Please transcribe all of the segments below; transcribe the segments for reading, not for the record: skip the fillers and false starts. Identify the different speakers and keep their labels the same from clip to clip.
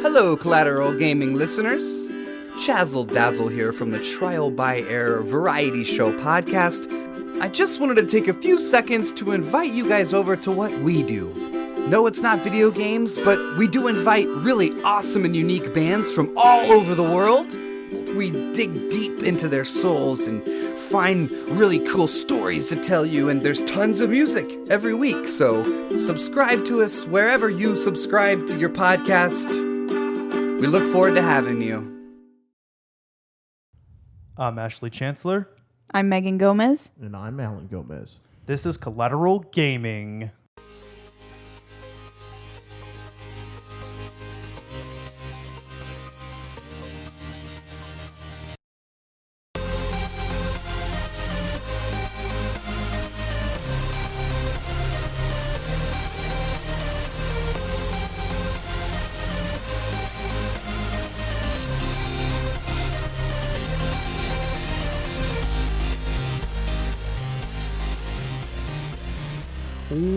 Speaker 1: Hello, Collateral Gaming listeners. Chazzle Dazzle here from the Trial by Error Variety Show podcast. I just wanted to take a few seconds to invite you guys over to what we do. No, it's not video games, but we do invite really awesome and unique bands from all over the world. We dig deep into their souls and find really cool stories to tell you, and there's tons of music every week, so subscribe to us wherever you subscribe to your podcast. We look forward to having you.
Speaker 2: I'm Ashley Chancellor.
Speaker 3: I'm Megan Gomez.
Speaker 4: And I'm Alan Gomez.
Speaker 2: This is Collateral Gaming.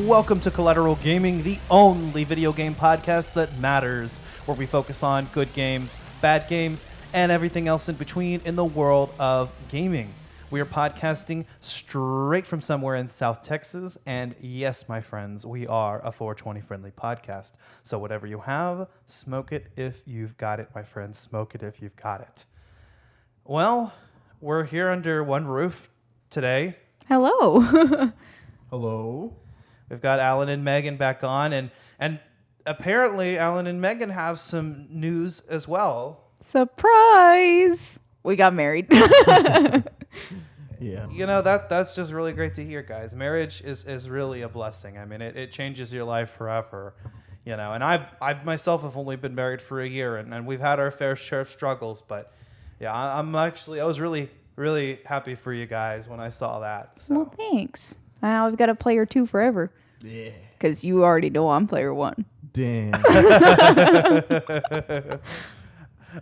Speaker 2: Welcome to Collateral Gaming, the only video game podcast that matters, where we focus on good games, bad games, and everything else in between in the world of gaming. We are podcasting straight from somewhere in South Texas, and yes, my friends, we are a 420 friendly podcast. So whatever you have, smoke it if you've got it, my friends. Smoke it if you've got it. Well, we're here under one roof today.
Speaker 3: Hello.
Speaker 4: Hello.
Speaker 2: We've got Alan and Megan back on, and apparently Alan and Megan have some news as well.
Speaker 3: Surprise! We got married.
Speaker 4: Yeah.
Speaker 2: You know, that's just really great to hear, guys. Marriage is really a blessing. I mean, it changes your life forever, you know. And I myself have only been married for a year, and we've had our fair share of struggles. But yeah, I was really, really happy for you guys when I saw that. So.
Speaker 3: Well, thanks. Now I've got a player 2 forever.
Speaker 4: Yeah.
Speaker 3: Because you already know I'm player 1.
Speaker 4: Damn.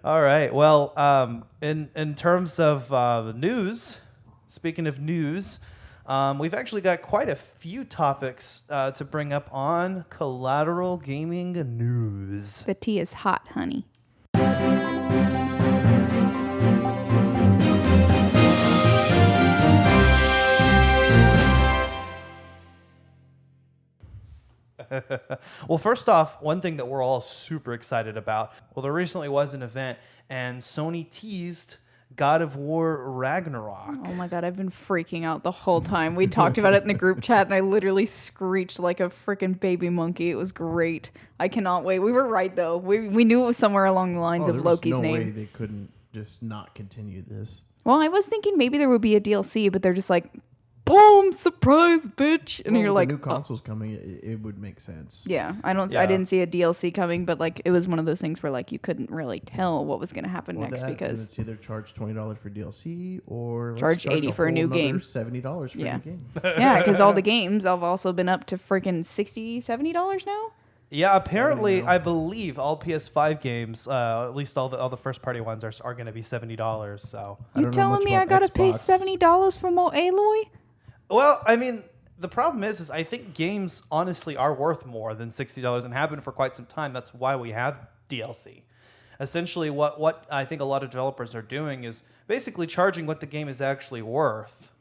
Speaker 2: All right. Well, in terms of news, speaking of news, we've actually got quite a few topics to bring up on Collateral Gaming News.
Speaker 3: The tea is hot, honey.
Speaker 2: Well, first off, one thing that we're all super excited about. Well, there recently was an event, and Sony teased God of War Ragnarok.
Speaker 3: Oh my god, I've been freaking out the whole time. We talked about it in the group chat, and I literally screeched like a freaking baby monkey. It was great. I cannot wait. We were right, though. We knew it was somewhere along the lines of Loki's name.
Speaker 4: There was no way they couldn't just not continue this.
Speaker 3: Well, I was thinking maybe there would be a DLC, but they're just like, boom, surprise, bitch. And you're like,
Speaker 4: the new console's coming, it would make sense.
Speaker 3: Yeah, I didn't see a DLC coming, but like it was one of those things where like you couldn't really tell what was going to happen next because
Speaker 4: it's either charge $20 for DLC or
Speaker 3: charge $80 for a new game.
Speaker 4: $70 for a new game.
Speaker 3: Yeah, because all the games have also been up to freaking $60, $70 now.
Speaker 2: Yeah, apparently, I believe all PS5 games, at least all the first party ones, are going to be $70. So
Speaker 3: you telling me I gotta pay $70 for more Aloy?
Speaker 2: Well, I mean, the problem is I think games honestly are worth more than $60 and have been for quite some time. That's why we have DLC. Essentially, what I think a lot of developers are doing is basically charging what the game is actually worth,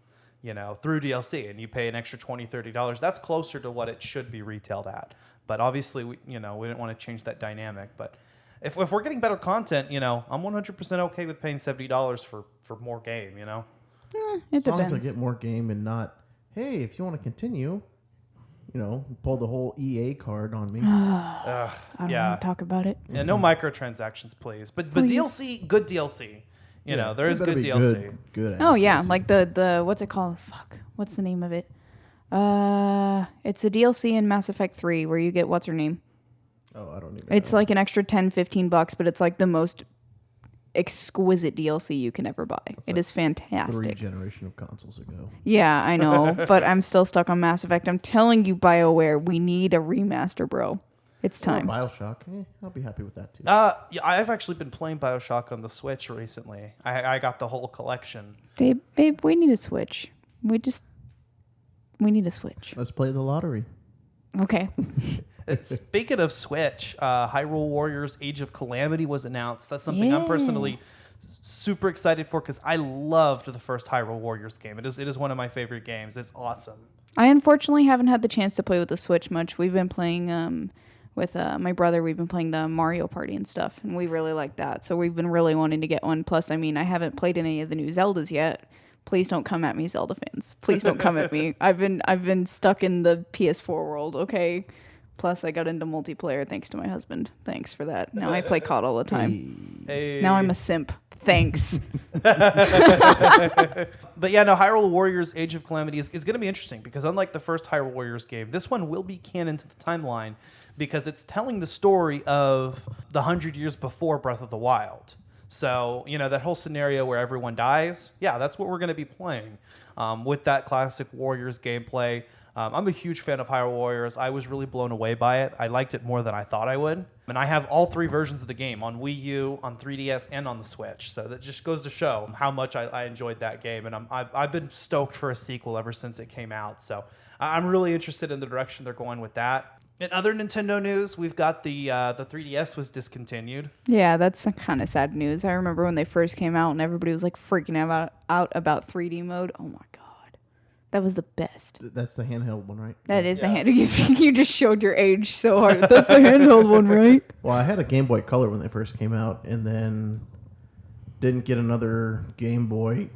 Speaker 2: you know, through DLC, and you pay an extra $20, $30. That's closer to what it should be retailed at. But obviously, we didn't want to change that dynamic. But if we're getting better content, you know, I'm 100% okay with paying $70 for more game, you know?
Speaker 3: It
Speaker 4: as long
Speaker 3: depends.
Speaker 4: as I get more game and not, hey, if you want to continue, you know, pull the whole EA card on me.
Speaker 3: I don't want to talk about it.
Speaker 2: Yeah, no microtransactions, please. But DLC, good DLC. You know, there is good DLC.
Speaker 4: Good.
Speaker 3: Oh yeah, like the what's it called? Fuck, what's the name of it? It's a DLC in Mass Effect 3 where you get what's her name.
Speaker 4: Oh, I don't even.
Speaker 3: It's like an extra $10-15, but it's like the most exquisite DLC you can ever buy. It is fantastic.
Speaker 4: 3 generation of consoles ago.
Speaker 3: Yeah, I know, but I'm still stuck on Mass Effect. I'm telling you, BioWare, we need a remaster, bro. It's time.
Speaker 4: BioShock, I'll be happy with that too.
Speaker 2: Yeah, I've actually been playing BioShock on the Switch recently. I got the whole collection.
Speaker 3: Babe, we need a Switch. We need a Switch.
Speaker 4: Let's play the lottery.
Speaker 3: Okay.
Speaker 2: Speaking of Switch, Hyrule Warriors Age of Calamity was announced. That's something I'm personally super excited for because I loved the first Hyrule Warriors game. It is one of my favorite games. It's awesome.
Speaker 3: I unfortunately haven't had the chance to play with the Switch much. We've been playing with my brother. We've been playing the Mario Party and stuff, and we really like that. So we've been really wanting to get one. Plus, I mean, I haven't played any of the new Zeldas yet. Please don't come at me, Zelda fans. Please don't come at me. I've been stuck in the PS4 world, okay? Plus, I got into multiplayer thanks to my husband. Thanks for that. Now I play COD all the time.
Speaker 2: Hey.
Speaker 3: Now I'm a simp. Thanks.
Speaker 2: But yeah, no, Hyrule Warriors Age of Calamity is going to be interesting because unlike the first Hyrule Warriors game, this one will be canon to the timeline because it's telling the story of the 100 years before Breath of the Wild. So, that whole scenario where everyone dies, yeah, that's what we're going to be playing with that classic Warriors gameplay. I'm a huge fan of Hyrule Warriors. I was really blown away by it. I liked it more than I thought I would. And I have all 3 versions of the game on Wii U, on 3DS, and on the Switch. So that just goes to show how much I enjoyed that game. And I've been stoked for a sequel ever since it came out. So I'm really interested in the direction they're going with that. In other Nintendo news, we've got the 3DS was discontinued.
Speaker 3: Yeah, that's kind of sad news. I remember when they first came out and everybody was like freaking out about 3D mode. Oh my God. That was the best.
Speaker 4: That's the handheld one, right?
Speaker 3: That is the handheld. You just showed your age so hard. That's the handheld one, right?
Speaker 4: Well, I had a Game Boy Color when they first came out, and then didn't get another Game Boy,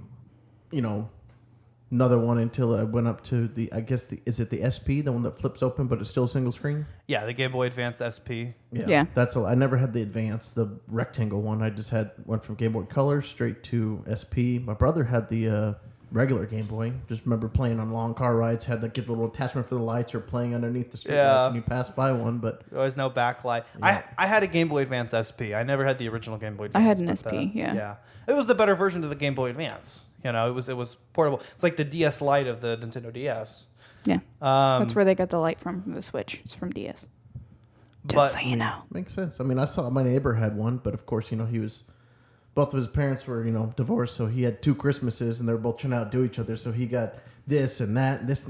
Speaker 4: another one until I went up to is it the SP, the one that flips open, but it's still a single screen?
Speaker 2: Yeah, the Game Boy Advance SP.
Speaker 3: Yeah.
Speaker 4: I never had the Advance, the rectangle one. I just went from Game Boy Color straight to SP. My brother had the regular Game Boy. Just remember playing on long car rides, had to get the little attachment for the lights or playing underneath the street lights when you pass by one. But
Speaker 2: there was no backlight. Yeah. I had a Game Boy Advance SP. I never had the original Game Boy Advance.
Speaker 3: I had an SP,
Speaker 2: yeah. It was the better version of the Game Boy Advance. It was portable. It's like the DS Lite of the Nintendo DS.
Speaker 3: Yeah. That's where they got the light from the Switch. It's from DS. Just so you know.
Speaker 4: Makes sense. I mean, I saw my neighbor had one, but of course, he was... Both of his parents were, divorced, so he had 2 Christmases, and they were both trying to outdo each other. So he got this and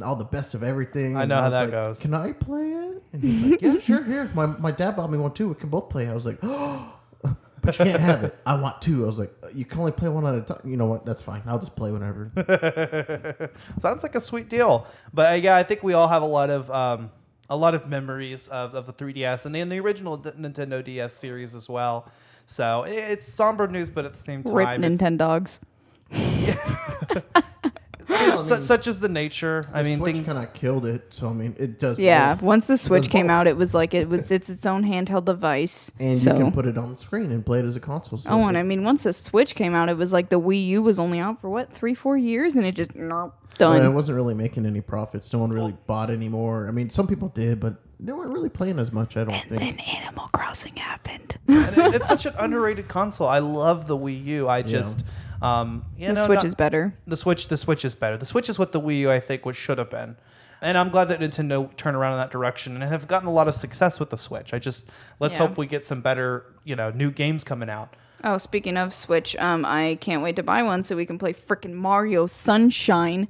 Speaker 4: all the best of everything.
Speaker 2: I know how that goes.
Speaker 4: Can I play it? And he's like, yeah, sure, here. My dad bought me one too. We can both play. I was like, oh, but you can't have it. I want 2. I was like, you can only play one at a time. You know what? That's fine. I'll just play whenever.
Speaker 2: Sounds like a sweet deal. But yeah, I think we all have a lot of memories of the 3DS and the original Nintendo DS series as well. So it's somber news, but at the same time,
Speaker 3: Rip Nintendogs.
Speaker 2: Such is the nature.
Speaker 4: The Switch kind of killed it. So it does.
Speaker 3: Yeah,
Speaker 4: both.
Speaker 3: once the Switch came out, it's its own handheld device,
Speaker 4: and you can put it on the screen and play it as a console. So
Speaker 3: once the Switch came out, it was like the Wii U was only out for 3-4 years, and it just done.
Speaker 4: Well, it wasn't really making any profits. No one really bought anymore. I mean, some people did, but they weren't really playing as much, I don't think.
Speaker 3: And then Animal Crossing happened.
Speaker 2: And it's such an underrated console. I love the Wii U. The
Speaker 3: Switch is better.
Speaker 2: The Switch is better. The Switch is what the Wii U, I think, should have been. And I'm glad that Nintendo turned around in that direction and have gotten a lot of success with the Switch. Let's hope we get some better, new games coming out.
Speaker 3: Oh, speaking of Switch, I can't wait to buy one so we can play frickin' Mario Sunshine.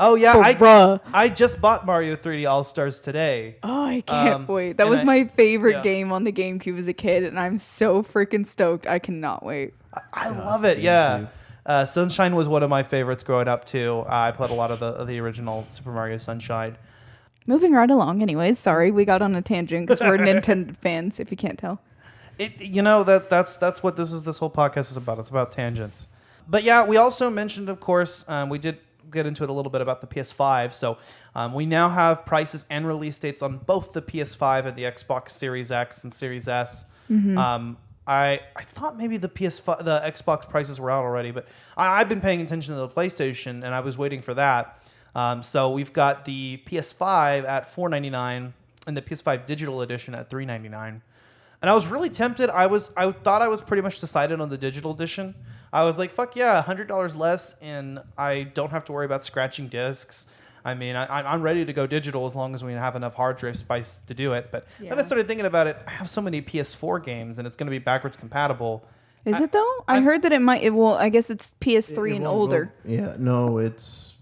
Speaker 2: Oh, yeah.
Speaker 3: Bruh.
Speaker 2: I just bought Mario 3D All-Stars today.
Speaker 3: Oh, I can't wait. That was my favorite game on the GameCube as a kid, and I'm so freaking stoked. I cannot wait.
Speaker 2: I love it, yeah. Sunshine was one of my favorites growing up, too. I played a lot of the original Super Mario Sunshine.
Speaker 3: Moving right along, anyways. Sorry, we got on a tangent because we're Nintendo fans, if you can't tell.
Speaker 2: That's what this whole podcast is about. It's about tangents. But yeah, we also mentioned, of course, we did get into it a little bit about the PS5. So we now have prices and release dates on both the PS5 and the Xbox Series X and Series S. Mm-hmm. I thought maybe the Xbox prices were out already, but I've been paying attention to the PlayStation, and I was waiting for that. So we've got the PS5 at $499 and the PS5 Digital Edition at $399. And I was really tempted. I thought I was pretty much decided on the Digital Edition. I was like, fuck yeah, $100 less, and I don't have to worry about scratching discs. I mean, I'm ready to go digital as long as we have enough hard drive space to do it. But then I started thinking about it. I have so many PS4 games, and it's going to be backwards compatible.
Speaker 3: Is it though? I heard that it might. I guess it's PS3 and older.
Speaker 4: Yeah, no, it's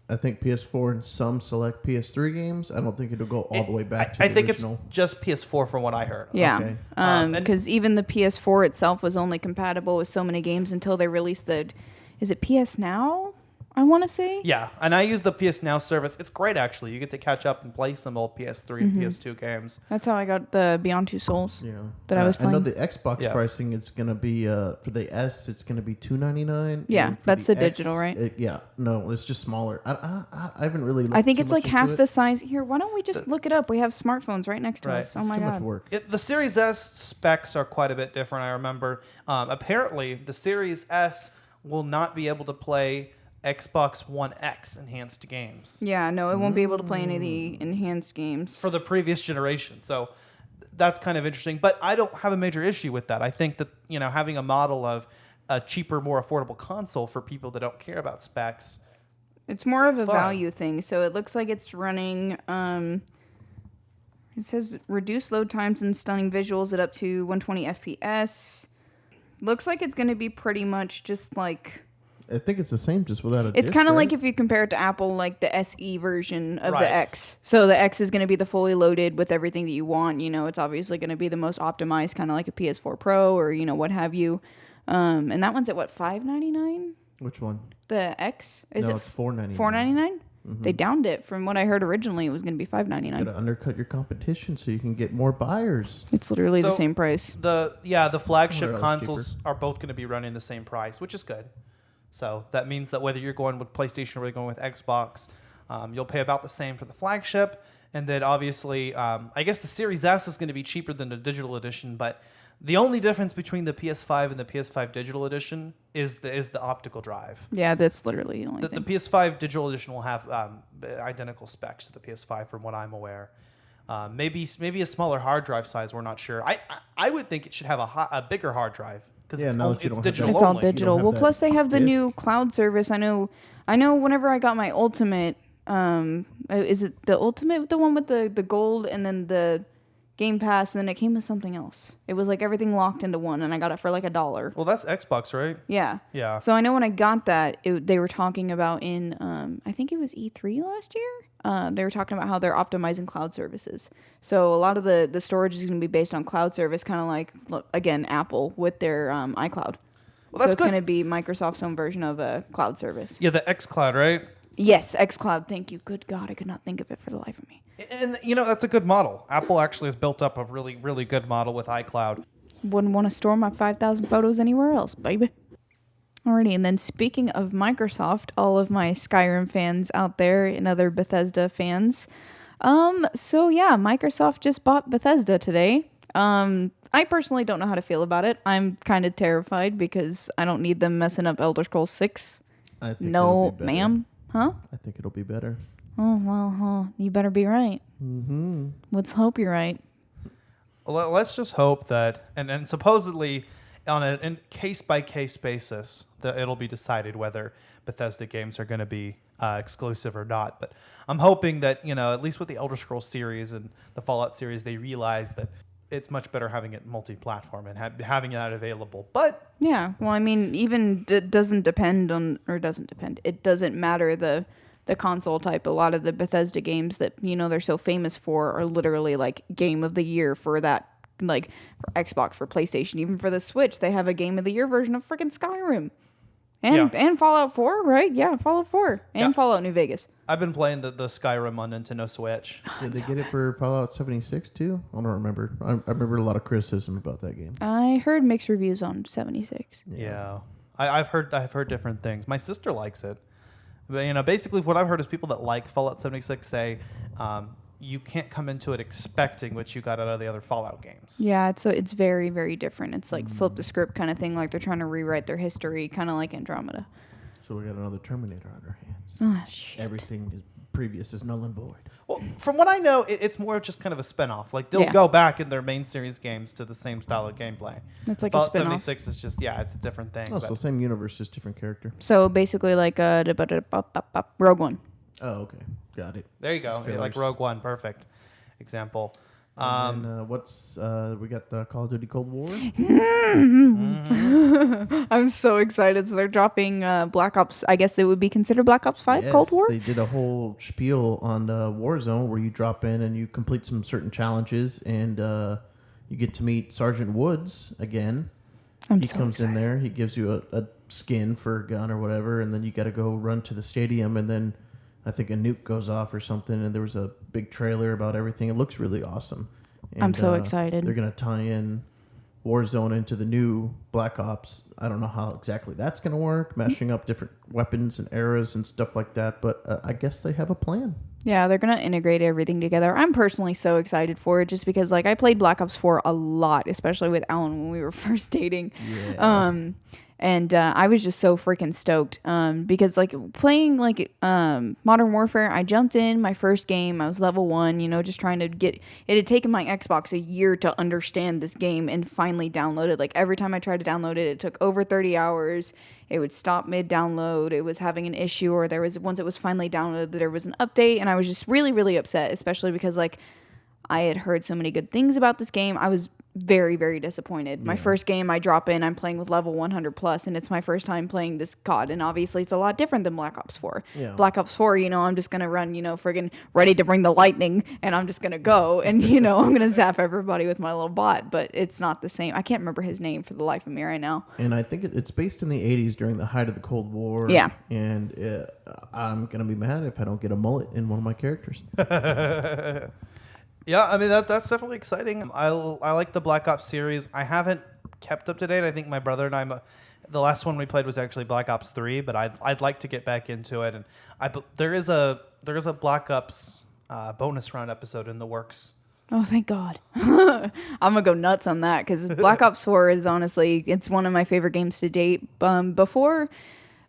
Speaker 4: I think PS4 and some select PS3 games. I don't think it'll go all the way back to
Speaker 2: I
Speaker 4: the
Speaker 2: think
Speaker 4: original.
Speaker 2: it's just PS4 from what I heard.
Speaker 3: Yeah,
Speaker 4: Okay.
Speaker 3: because even the PS4 itself was only compatible with so many games until they released the, is it PS Now? I want to say.
Speaker 2: Yeah, and I use the PS Now service. It's great, actually. You get to catch up and play some old PS3 and PS2 games.
Speaker 3: That's how I got the Beyond Two Souls.
Speaker 4: Yeah.
Speaker 3: That I was
Speaker 4: I know
Speaker 3: playing.
Speaker 4: the Xbox
Speaker 2: Yeah.
Speaker 4: pricing. It's gonna be for the S. It's gonna be $299.
Speaker 3: Yeah,
Speaker 4: and for
Speaker 3: that's the
Speaker 4: X,
Speaker 3: digital, right?
Speaker 4: Yeah. No, it's just smaller. I haven't really.
Speaker 3: I think
Speaker 4: looked
Speaker 3: it's
Speaker 4: too
Speaker 3: like
Speaker 4: much
Speaker 3: half
Speaker 4: into
Speaker 3: the
Speaker 4: it.
Speaker 3: size. Here, why don't we just look it up? We have smartphones right next to
Speaker 2: Right.
Speaker 3: us. Oh
Speaker 4: It's
Speaker 3: my
Speaker 4: too much
Speaker 3: god.
Speaker 4: work.
Speaker 2: The Series S specs are quite a bit different, I remember. Apparently, the Series S will not be able to play Xbox One X enhanced games
Speaker 3: Yeah, no, it won't be able to play any of the enhanced games.
Speaker 2: for the previous generation. So that's kind of interesting. But I don't have a major issue with that. I think that, having a model of a cheaper, more affordable console for people that don't care about specs.
Speaker 3: It's more of a
Speaker 2: Fine.
Speaker 3: value thing. So it looks like it's running. It says reduce load times and stunning visuals at up to 120 FPS. Looks like it's going to be pretty much just like.
Speaker 4: I think it's the same, just without a.
Speaker 3: It's
Speaker 4: disc,
Speaker 3: kind of
Speaker 4: right?
Speaker 3: like if you compare it to Apple, like the SE version of
Speaker 2: Right.
Speaker 3: the X. So the X is going to be the fully loaded with everything that you want. It's obviously going to be the most optimized, kind of like a PS4 Pro or what have you. And that one's at what, $599?
Speaker 4: Which one?
Speaker 3: The X is
Speaker 4: No,
Speaker 3: it
Speaker 4: it's $499.
Speaker 3: $499? They downed it from what I heard originally. It was going to be $599.
Speaker 4: Gotta undercut your competition so you can get more buyers.
Speaker 3: It's literally the
Speaker 2: So-
Speaker 3: same price.
Speaker 2: The flagship
Speaker 4: $200
Speaker 2: consoles are both going to be running the same price, which is good. So that means that whether you're going with PlayStation or you're going with Xbox, you'll pay about the same for the flagship. And then obviously, I guess the Series S is going to be cheaper than the digital edition, but the only difference between the PS5 and the PS5 digital edition is the optical drive.
Speaker 3: Yeah, that's literally the only
Speaker 2: The
Speaker 3: thing.
Speaker 2: PS5 digital edition will have identical specs to the PS5, from what I'm aware. Maybe a smaller hard drive size. We're not sure. I would think it should have a bigger hard drive because
Speaker 4: Yeah, now that you
Speaker 2: it's
Speaker 4: don't have
Speaker 2: digital
Speaker 3: It's all
Speaker 2: only.
Speaker 3: digital.
Speaker 4: have
Speaker 3: Well,
Speaker 4: that
Speaker 3: plus they have the
Speaker 4: disc.
Speaker 3: new cloud service. I know whenever I got my Ultimate, is it the Ultimate, the one with the gold and then the Game Pass, and then it came with something else. It was like everything locked into one, and I got it for like $1.
Speaker 2: Well, that's Xbox, right?
Speaker 3: Yeah.
Speaker 2: Yeah.
Speaker 3: So I know when I got that, they were talking about in, I think it was E3 last year. They were talking about how they're optimizing cloud services. So a lot of the storage is going to be based on cloud service, kind of like, again, Apple with their iCloud.
Speaker 2: Well,
Speaker 3: So
Speaker 2: that's
Speaker 3: it's going
Speaker 2: good.
Speaker 3: to be Microsoft's own version of a cloud service.
Speaker 2: Yeah, the xCloud, right?
Speaker 3: Yes, xCloud. Thank you. Good God, I could not think of it for the life of me.
Speaker 2: And that's a good model. Apple actually has built up a really, really good model with iCloud.
Speaker 3: Wouldn't want to store my 5,000 photos anywhere else, baby. Alrighty, and then speaking of Microsoft, all of my Skyrim fans out there and other Bethesda fans. So yeah, Microsoft just bought Bethesda today. I personally don't know how to feel about it. I'm kind of terrified because I don't need them messing up Elder Scrolls 6.
Speaker 4: I think
Speaker 3: No,
Speaker 4: it'll be better.
Speaker 3: ma'am. Huh?
Speaker 4: I think it'll be better.
Speaker 3: Oh, well, you better be right.
Speaker 4: Mm-hmm.
Speaker 3: Let's hope you're right.
Speaker 2: Let's just hope that, and supposedly on a case-by-case basis, that it'll be decided whether Bethesda games are going to be exclusive or not. But I'm hoping that, at least with the Elder Scrolls series and the Fallout series, they realize that it's much better having it multi-platform and having that available. But
Speaker 3: Yeah, well, I mean, even doesn't depend on, or doesn't depend. It doesn't matter the console type. A lot of the Bethesda games that they're so famous for are literally like game of the year for that, like for Xbox, for PlayStation, even for the Switch. They have a game of the year version of freaking Skyrim, and Fallout 4, right? Yeah, Fallout 4 and
Speaker 2: Yeah.
Speaker 3: Fallout New Vegas.
Speaker 2: I've been playing the Skyrim on Nintendo Switch.
Speaker 4: Did they get it for Fallout 76 too? I don't remember. I remember a lot of criticism about that game.
Speaker 3: I heard mixed reviews on 76.
Speaker 2: Yeah, I've heard different things. My sister likes it, but basically what I've heard is people that like Fallout 76 say you can't come into it expecting what you got out of the other Fallout games.
Speaker 3: Yeah, it's very, very different. It's like flip the script kind of thing, like they're trying to rewrite their history, kind of like Andromeda.
Speaker 4: So we got another Terminator on our hands.
Speaker 3: Ah, shit.
Speaker 4: Everything previous is null and void.
Speaker 2: Well, from what I know, it's more just kind of a spin-off. Like they'll
Speaker 3: Yeah.
Speaker 2: go back in their main series games to the same style of gameplay.
Speaker 3: It's like a
Speaker 2: Fallout
Speaker 3: spin-off.
Speaker 2: 76 is just it's a different thing.
Speaker 4: Oh,
Speaker 2: but-
Speaker 4: so same universe, just different character.
Speaker 3: So basically, like Rogue One.
Speaker 4: Oh, okay. Got it.
Speaker 2: There you go.
Speaker 4: Just fillers.
Speaker 2: Like Rogue One, perfect example.
Speaker 4: And what's we got the Call of Duty Cold War?
Speaker 3: I'm so excited. So they're dropping Black Ops. I guess it would be considered Black Ops 5 Cold War.
Speaker 4: They did a whole spiel on Warzone where you drop in and you complete some certain challenges, and you get to meet Sergeant Woods again. He comes in there. He gives you a skin for a gun or whatever, and then you got to go run to the stadium, and then I think a nuke goes off or something, and there was a big trailer about everything. It looks really awesome. And,
Speaker 3: I'm so excited.
Speaker 4: They're going to tie in Warzone into the new Black Ops. I don't know how exactly that's going to work, mashing up different weapons and eras and stuff like that, but I guess they have a plan.
Speaker 3: Yeah, they're going to integrate everything together. I'm personally so excited for it just because, like, I played Black Ops 4 a lot, especially with Alan when we were first dating.
Speaker 4: Yeah.
Speaker 3: And I was just so freaking stoked because, like, playing, like, Modern Warfare, I jumped in my first game. I was level 1, you know, just trying to get... It had taken my Xbox a year to understand this game and finally download it. Like, every time I tried to download it, it took over 30 hours. It would stop mid-download. It was having an issue, or there was... Once it was finally downloaded, there was an update, and I was just really, really upset, especially because, like, I had heard so many good things about this game. I was very, very disappointed. My first game, I drop in, I'm playing with level 100 plus, and it's my first time playing this COD, and obviously it's a lot different than Black Ops 4.
Speaker 4: Yeah.
Speaker 3: Black Ops 4, you know, I'm just gonna run, you know, friggin' ready to bring the lightning, and I'm just gonna go, and, you know, I'm gonna zap everybody with my little bot, but it's not the same. I can't remember his name for the life of me right now.
Speaker 4: And I think it's based in the 80s during the height of the Cold War.
Speaker 3: Yeah.
Speaker 4: And I'm going to be mad if I don't get a mullet in one of my characters.
Speaker 2: Yeah, I mean that's definitely exciting. I like the Black Ops series. I haven't kept up to date. I think my brother and I, the last one we played was actually Black Ops 3, but I'd like to get back into it. And there is a Black Ops bonus round episode in the works.
Speaker 3: Oh, thank God. I'm going to go nuts on that because Black Ops 4 is honestly, it's one of my favorite games to date.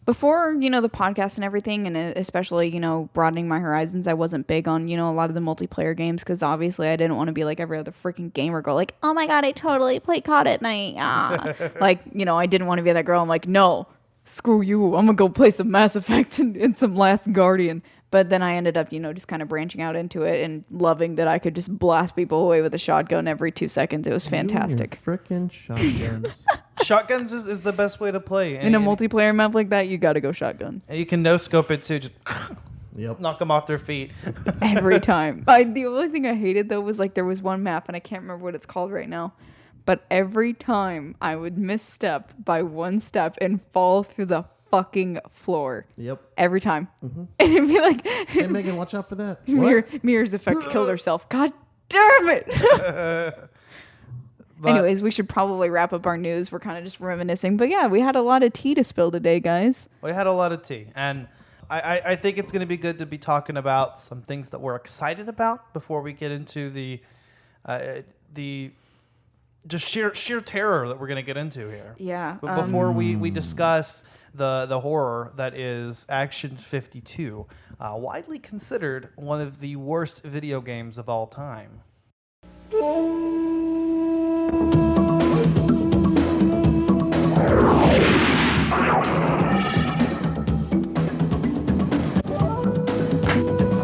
Speaker 3: Before, you know, the podcast and everything, and especially, you know, broadening my horizons, I wasn't big on, you know, a lot of the multiplayer games because obviously I didn't want to be like every other freaking gamer girl, like, oh my God, I totally play COD at night. Like, you know, I didn't want to be that girl. I'm like, no, screw you. I'm going to go play some Mass Effect and some Last Guardian. But then I ended up, you know, just kind of branching out into it and loving that I could just blast people away with a shotgun every 2 seconds. It was fantastic.
Speaker 4: Freaking shotguns.
Speaker 2: Shotguns is the best way to play.
Speaker 3: In a multiplayer map like that, you got to go shotgun.
Speaker 2: And you can no-scope it too. Just
Speaker 4: Yep.
Speaker 2: knock them off their feet.
Speaker 3: Every time. The only thing I hated, though, was like there was one map, and I can't remember what it's called right now. But every time I would misstep by one step and fall through the fucking floor.
Speaker 4: Yep.
Speaker 3: Every time. Mm-hmm. And it'd be like...
Speaker 4: Hey, Megan, watch out for that.
Speaker 3: Mirror's effect killed herself. God damn it! Anyways, we should probably wrap up our news. We're kind of just reminiscing. But yeah, we had a lot of tea to spill today, guys.
Speaker 2: We had a lot of tea. And I think it's going to be good to be talking about some things that we're excited about before we get into the just sheer terror that we're going to get into here.
Speaker 3: Yeah.
Speaker 2: But before we discuss the horror that is Action 52, widely considered one of the worst video games of all time.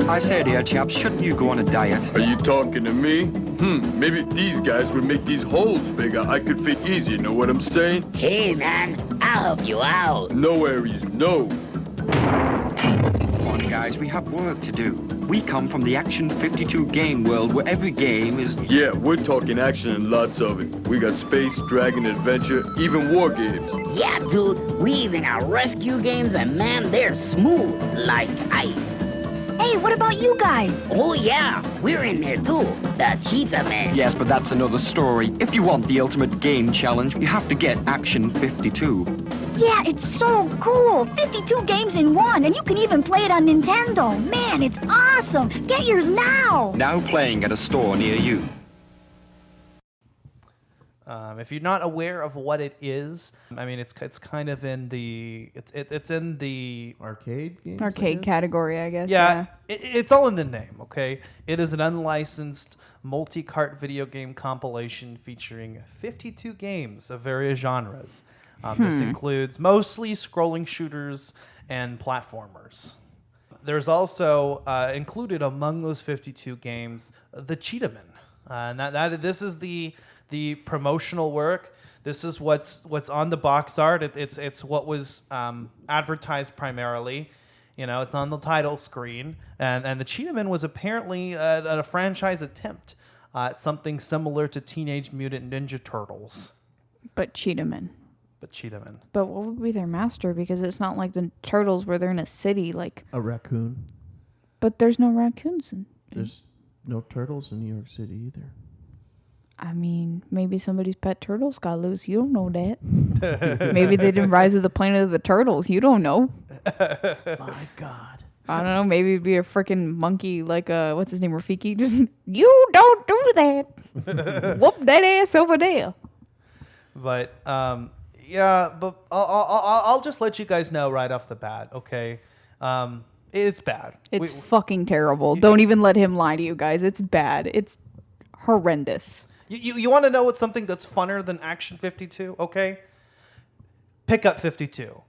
Speaker 5: I say, dear chaps, shouldn't you go on a diet?
Speaker 6: Are you talking to me? Maybe if these guys would make these holes bigger, I could fit easier, know what I'm saying?
Speaker 7: Hey, man, I'll help you out.
Speaker 6: No, Aries, no.
Speaker 5: Come on, guys, we have work to do. We come from the Action 52 game world where every game is...
Speaker 6: Yeah, we're talking action and lots of it. We got space, dragon, adventure, even war games.
Speaker 7: Yeah, dude, we even got rescue games, and man, they're smooth like ice.
Speaker 8: Hey, what about you guys?
Speaker 7: Oh, yeah, we're in there too. The Cheetah Man.
Speaker 5: Yes, but that's another story. If you want the ultimate game challenge, you have to get Action 52.
Speaker 8: Yeah, it's so cool. 52 games in one, and you can even play it on Nintendo. Man, it's awesome. Get yours now.
Speaker 5: Now playing at a store near you.
Speaker 2: If you're not aware of what it is, I mean, it's kind of in the it's in the
Speaker 4: Arcade games?
Speaker 3: Arcade category, I guess.
Speaker 2: yeah. It's all in the name. Okay, it is an unlicensed multi-cart video game compilation featuring 52 games of various genres. This includes mostly scrolling shooters and platformers. There's also included among those 52 games the Cheetah Man. And this is the promotional work. This is what's on the box art. It's what was advertised primarily. You know, it's on the title screen. And the Cheetahman was apparently a franchise attempt at something similar to Teenage Mutant Ninja Turtles.
Speaker 3: But Cheetahman.
Speaker 2: But
Speaker 3: what would be their master? Because it's not like the Turtles where they're in a city. Like
Speaker 4: A raccoon.
Speaker 3: But there's no raccoons.
Speaker 4: There's no turtles in New York City either.
Speaker 3: I mean, maybe somebody's pet turtles got loose. You don't know that. Maybe they didn't rise to the planet of the turtles. You don't know.
Speaker 4: My God.
Speaker 3: I don't know. Maybe it'd be a freaking monkey like, what's his name, Rafiki? Just, you don't do that. Whoop that ass over there.
Speaker 2: But, yeah, but I'll just let you guys know right off the bat, okay? It's bad.
Speaker 3: It's fucking terrible. Don't even let him lie to you guys. It's bad. It's horrendous.
Speaker 2: You want to know what's something that's funner than Action 52? Okay, Pickup 52.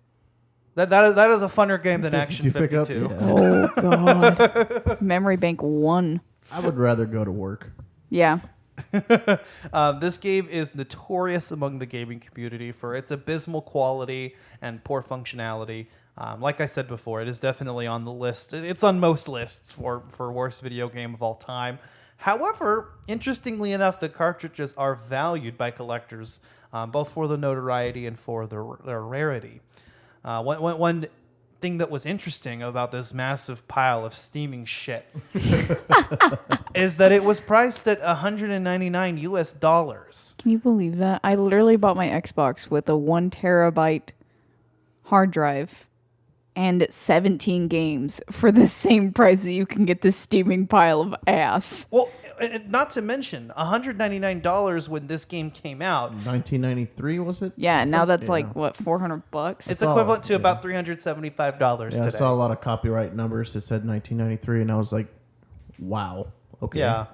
Speaker 2: That is a funner game than Action 52.
Speaker 4: Pickup, yeah.
Speaker 3: Oh God. Memory Bank 1.
Speaker 4: I would rather go to work.
Speaker 3: Yeah.
Speaker 2: This game is notorious among the gaming community for its abysmal quality and poor functionality. Like I said before, it is definitely on the list. It's on most lists for worst video game of all time. However, interestingly enough, the cartridges are valued by collectors, both for the notoriety and for their rarity. One thing that was interesting about this massive pile of steaming shit is that it was priced at $199 US.
Speaker 3: Can you believe that? I literally bought my Xbox with a 1 terabyte hard drive and 17 games for the same price that you can get this steaming pile of ass.
Speaker 2: Well, not to mention $199 when this game came out.
Speaker 4: 1993 was it?
Speaker 3: Yeah, now that's like what, $400?
Speaker 2: It's equivalent to about $375 today.
Speaker 4: I saw a lot of copyright numbers that said 1993, and I was like, wow. Okay.
Speaker 2: Yeah.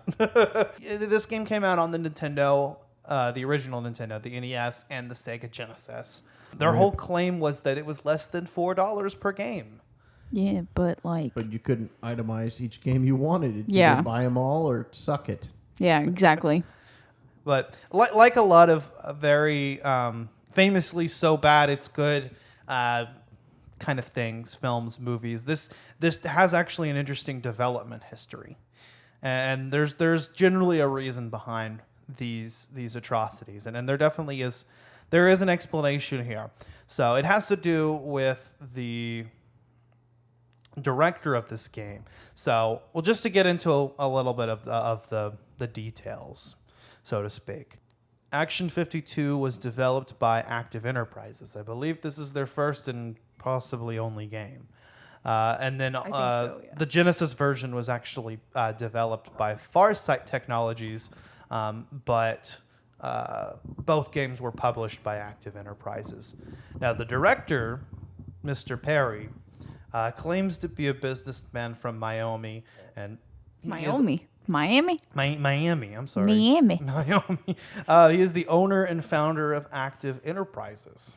Speaker 2: This game came out on the Nintendo, the original Nintendo, the NES, and the Sega Genesis. Their whole claim was that it was less than $4 per game.
Speaker 3: Yeah, but
Speaker 4: But you couldn't itemize each game you wanted. It's
Speaker 3: yeah.
Speaker 4: either buy them all or suck it.
Speaker 3: Yeah, exactly.
Speaker 2: But like a lot of very famously so bad it's good kind of things, films, movies, this has actually an interesting development history. And there's generally a reason behind these atrocities. And there definitely is. There is an explanation here. So it has to do with the director of this game. So, well, just to get into a little bit of the details, so to speak. Action 52 was developed by Active Enterprises. I believe this is their first and possibly only game. And then the Genesis version was actually developed by FarSight Technologies, but both games were published by Active Enterprises. Now, the director, Mr. Perry, claims to be a businessman from Miami. And
Speaker 3: Miami.
Speaker 2: Miami, I'm sorry.
Speaker 3: Miami.
Speaker 2: He is the owner and founder of Active Enterprises.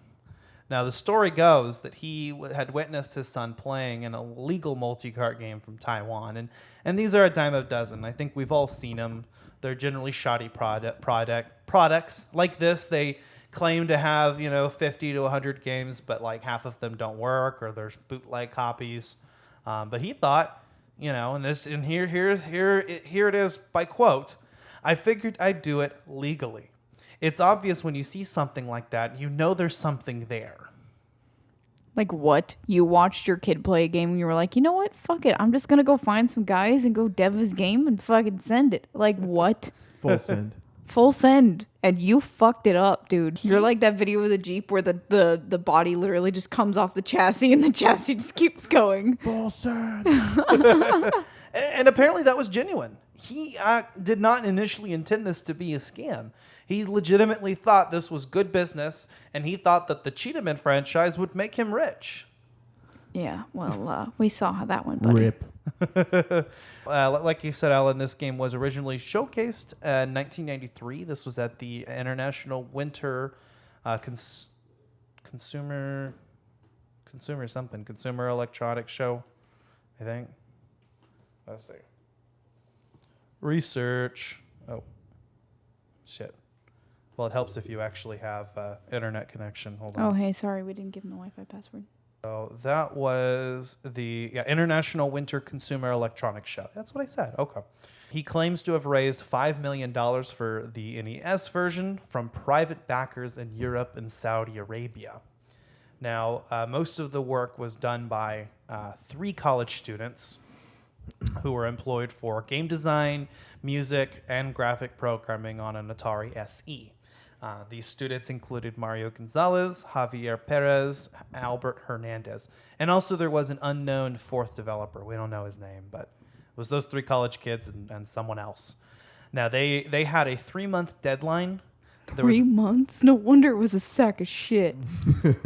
Speaker 2: Now, the story goes that he had witnessed his son playing an illegal multi-cart game from Taiwan. And these are a dime a dozen. I think we've all seen them. They're generally shoddy products. Like this, they claim to have, 50 to 100 games, but like half of them don't work or there's bootleg copies. But he thought, and here it is by quote, "I figured I'd do it legally. It's obvious when you see something like that, there's something there."
Speaker 3: Like what? You watched your kid play a game and you were like, you know what? Fuck it. I'm just going to go find some guys and go dev his game and fucking send it. Like what?
Speaker 4: Full send.
Speaker 3: Full send. And you fucked it up, dude. You're like that video of the Jeep where the body literally just comes off the chassis and the chassis just keeps going.
Speaker 4: Full send.
Speaker 2: And apparently that was genuine. He did not initially intend this to be a scam. He legitimately thought this was good business, and he thought that the Cheetahman franchise would make him rich.
Speaker 3: Yeah, well, we saw how that went, buddy.
Speaker 4: Rip.
Speaker 2: Like you said, Alan, this game was originally showcased in 1993. This was at the International Winter Consumer Electronics Show, I think. Let's see. Research. Oh, shit. Well, it helps if you actually have internet connection. Hold on.
Speaker 3: Oh, hey, sorry, we didn't give him the Wi-Fi password.
Speaker 2: So that was the International Winter Consumer Electronics Show. That's what I said. Okay. He claims to have raised $5 million for the NES version from private backers in Europe and Saudi Arabia. Now, most of the work was done by 3 college students who were employed for game design, music, and graphic programming on an Atari SE. These students included Mario Gonzalez, Javier Perez, Albert Hernandez. And also there was an unknown 4th developer. We don't know his name, but it was those 3 college kids and someone else. Now, they had a 3-month deadline.
Speaker 3: 3 months? No wonder it was a sack of shit.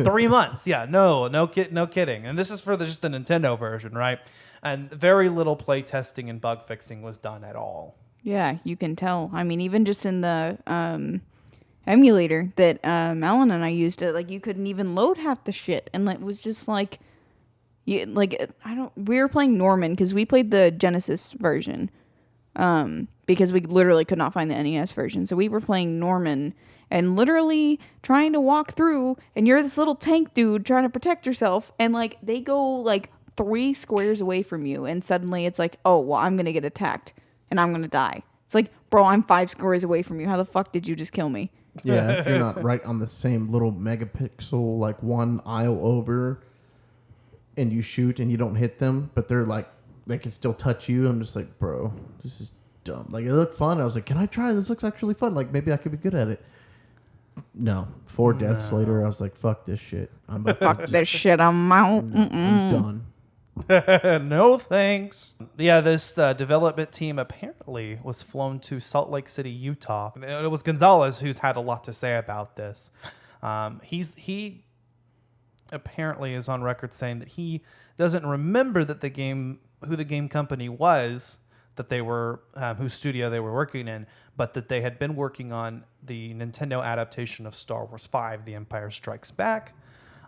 Speaker 2: 3 months, yeah. No kidding. And this is for just the Nintendo version, right? And very little play testing and bug fixing was done at all.
Speaker 3: Yeah, you can tell. I mean, even just in the emulator that Alan and I used, like you couldn't even load half the shit, and it was just like, we were playing Norman because we played the Genesis version, because we literally could not find the NES version, so we were playing Norman and literally trying to walk through, and you're this little tank dude trying to protect yourself, and like they go like 3 squares away from you, and suddenly it's like, oh well, I'm gonna get attacked and I'm gonna die. It's like, bro, I'm 5 squares away from you. How the fuck did you just kill me?
Speaker 4: Yeah, if you're not right on the same little megapixel, like 1 aisle over, and you shoot and you don't hit them, but they're like, they can still touch you. I'm just like, bro, this is dumb. Like, it looked fun. I was like, can I try? This looks actually fun. Like, maybe I could be good at it. No. 4 deaths later, I was like, fuck this shit.
Speaker 3: Fuck this shit, I'm out.
Speaker 4: I'm done.
Speaker 2: No thanks. Yeah, this development team apparently was flown to Salt Lake City, Utah. It was Gonzalez who's had a lot to say about this. He apparently is on record saying that he doesn't remember that who the game company was that they were, whose studio they were working in, but that they had been working on the Nintendo adaptation of Star Wars V: The Empire Strikes Back.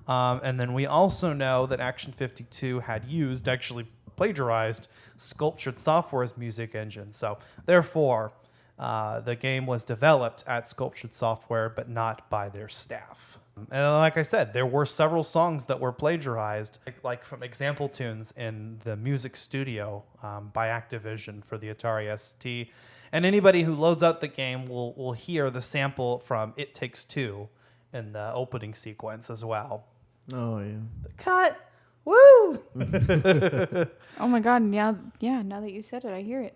Speaker 2: And then we also know that Action 52 had actually plagiarized Sculptured Software's music engine. So therefore, the game was developed at Sculptured Software, but not by their staff. And like I said, there were several songs that were plagiarized, like from example tunes in the music studio by Activision for the Atari ST. And anybody who loads up the game will hear the sample from It Takes Two in the opening sequence as well.
Speaker 4: Oh, yeah.
Speaker 2: Cut! Woo!
Speaker 3: Oh my god, now that you said it, I hear it.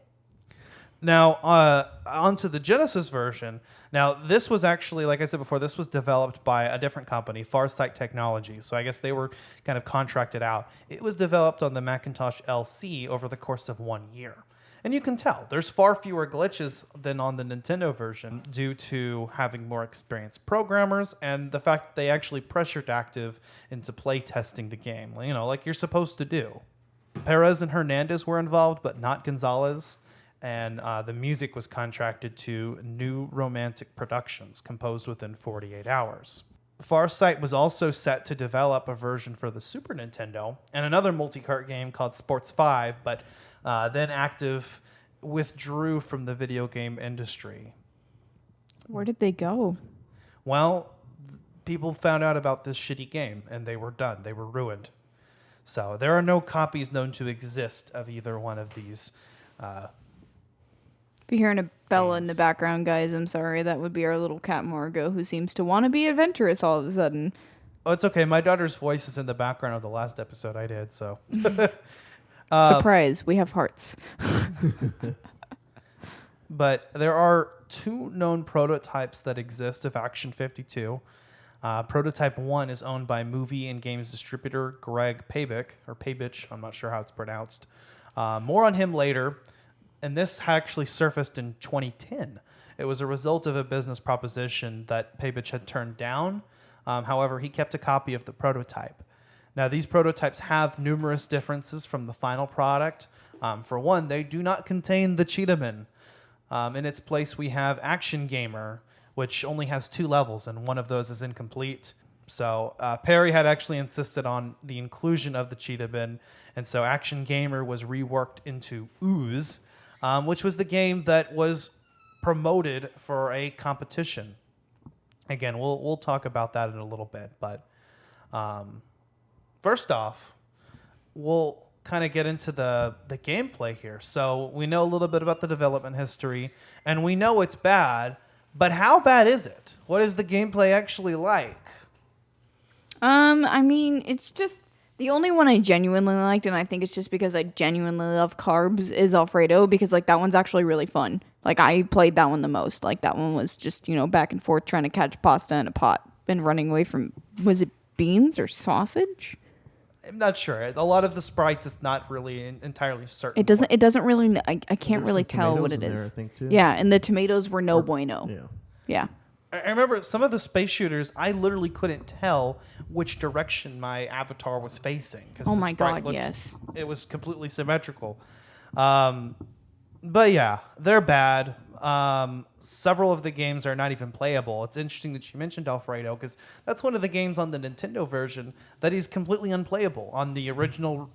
Speaker 2: Now, onto the Genesis version. Now, this was actually, like I said before, this was developed by a different company, FarSight Technologies. So I guess they were kind of contracted out. It was developed on the Macintosh LC over the course of 1 year. And you can tell, there's far fewer glitches than on the Nintendo version due to having more experienced programmers and the fact that they actually pressured Active into play testing the game, like you're supposed to do. Perez and Hernandez were involved, but not Gonzalez. And the music was contracted to New Romantic Productions, composed within 48 hours. FarSight was also set to develop a version for the Super Nintendo and another multi-cart game called Sports 5, but then Active withdrew from the video game industry.
Speaker 3: Where did they go?
Speaker 2: Well, people found out about this shitty game, and they were done. They were ruined. So there are no copies known to exist of either one of these.
Speaker 3: If you're hearing a Bella in the background, guys, I'm sorry. That would be our little cat Margot, who seems to want to be adventurous all of a sudden.
Speaker 2: Oh, it's okay. My daughter's voice is in the background of the last episode I did, so...
Speaker 3: Surprise, we have hearts.
Speaker 2: But there are 2 known prototypes that exist of Action 52. Prototype 1 is owned by movie and games distributor Greg Pabich, I'm not sure how it's pronounced. More on him later, and this actually surfaced in 2010. It was a result of a business proposition that Pabich had turned down. However, he kept a copy of the prototype. Now, these prototypes have numerous differences from the final product. For one, they do not contain the Cheetahman. In its place, we have Action Gamer, which only has 2 levels, and one of those is incomplete. So Perry had actually insisted on the inclusion of the Cheetahman, and so Action Gamer was reworked into Ooze, which was the game that was promoted for a competition. Again, we'll talk about that in a little bit, but first off, we'll kind of get into the gameplay here. So we know a little bit about the development history, and we know it's bad, but how bad is it? What is the gameplay actually like?
Speaker 3: I mean, it's just the only one I genuinely liked, and I think it's just because I genuinely love carbs, is Alfredo, because like that one's actually really fun. Like I played that one the most. Like that one was just, back and forth trying to catch pasta in a pot and running away from, was it beans or sausage?
Speaker 2: I'm not sure. A lot of the sprites is not really entirely certain.
Speaker 3: It doesn't really, I can't really tell what it is.
Speaker 4: There, I think, too.
Speaker 3: Yeah, and the tomatoes were no bueno. Yeah.
Speaker 2: I remember some of the space shooters, I literally couldn't tell which direction my avatar was facing.
Speaker 3: Oh my God, yes.
Speaker 2: It was completely symmetrical. But yeah, they're bad. Several of the games are not even playable. It's interesting that you mentioned Alfredo, because that's one of the games on the Nintendo version that is completely unplayable on the original,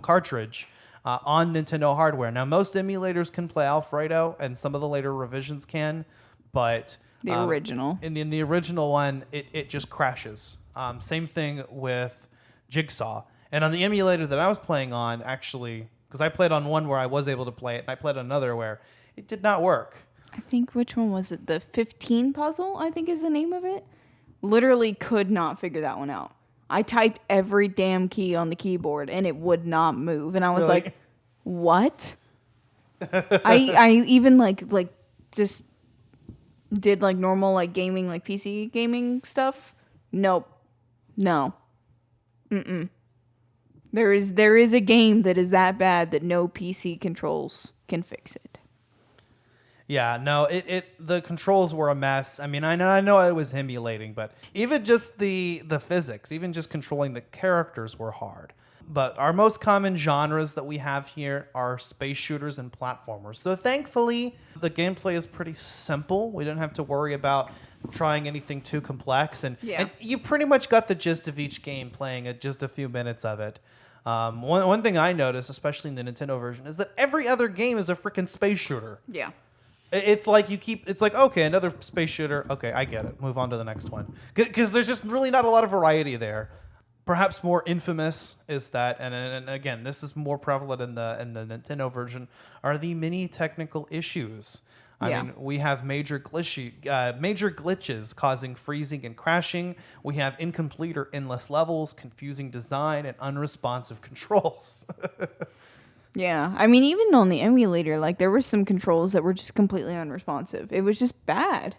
Speaker 2: cartridge on Nintendo hardware. Now, most emulators can play Alfredo, and some of the later revisions can, but
Speaker 3: the original.
Speaker 2: In the original one, it just crashes. Same thing with Jigsaw. And on the emulator that I was playing on, actually, because I played on one where I was able to play it, and I played on another where it did not work.
Speaker 3: I think, which one was it? The 15 puzzle, I think is the name of it. Literally could not figure that one out. I typed every damn key on the keyboard, and it would not move. And I was like, what? I even like just did like normal like gaming, like PC gaming stuff. Nope. No. There is a game that is that bad that no PC controls can fix it.
Speaker 2: Yeah, no, the controls were a mess. I mean, I know it was emulating, but even just the physics, even just controlling the characters were hard. But our most common genres that we have here are space shooters and platformers. So thankfully, the gameplay is pretty simple. We don't have to worry about trying anything too complex. And you pretty much got the gist of each game playing just a few minutes of it. One thing I noticed, especially in the Nintendo version, is that every other game is a freaking space shooter.
Speaker 3: Yeah.
Speaker 2: It's like okay, another space shooter. Okay, I get it. Move on to the next one. Because there's just really not a lot of variety there. Perhaps more infamous is that, and again, this is more prevalent in the Nintendo version, are the many technical issues. I mean, we have major glitches causing freezing and crashing. We have incomplete or endless levels, confusing design, and unresponsive controls.
Speaker 3: Yeah, I mean, even on the emulator, like there were some controls that were just completely unresponsive. It was just bad.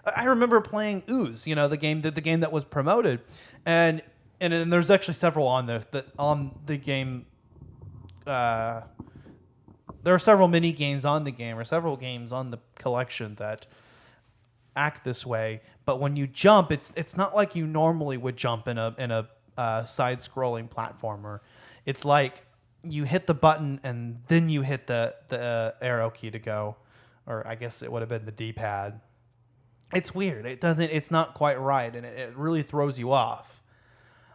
Speaker 2: I remember playing Ooze, the game that was promoted, and there's actually several on there on the game. There are several mini games on the game, or several games on the collection that act this way. But when you jump, it's not like you normally would jump in a side-scrolling platformer. It's like you hit the button and then you hit the arrow key to go, or I guess it would have been the D-pad. It's weird. It's not quite right, and it really throws you off.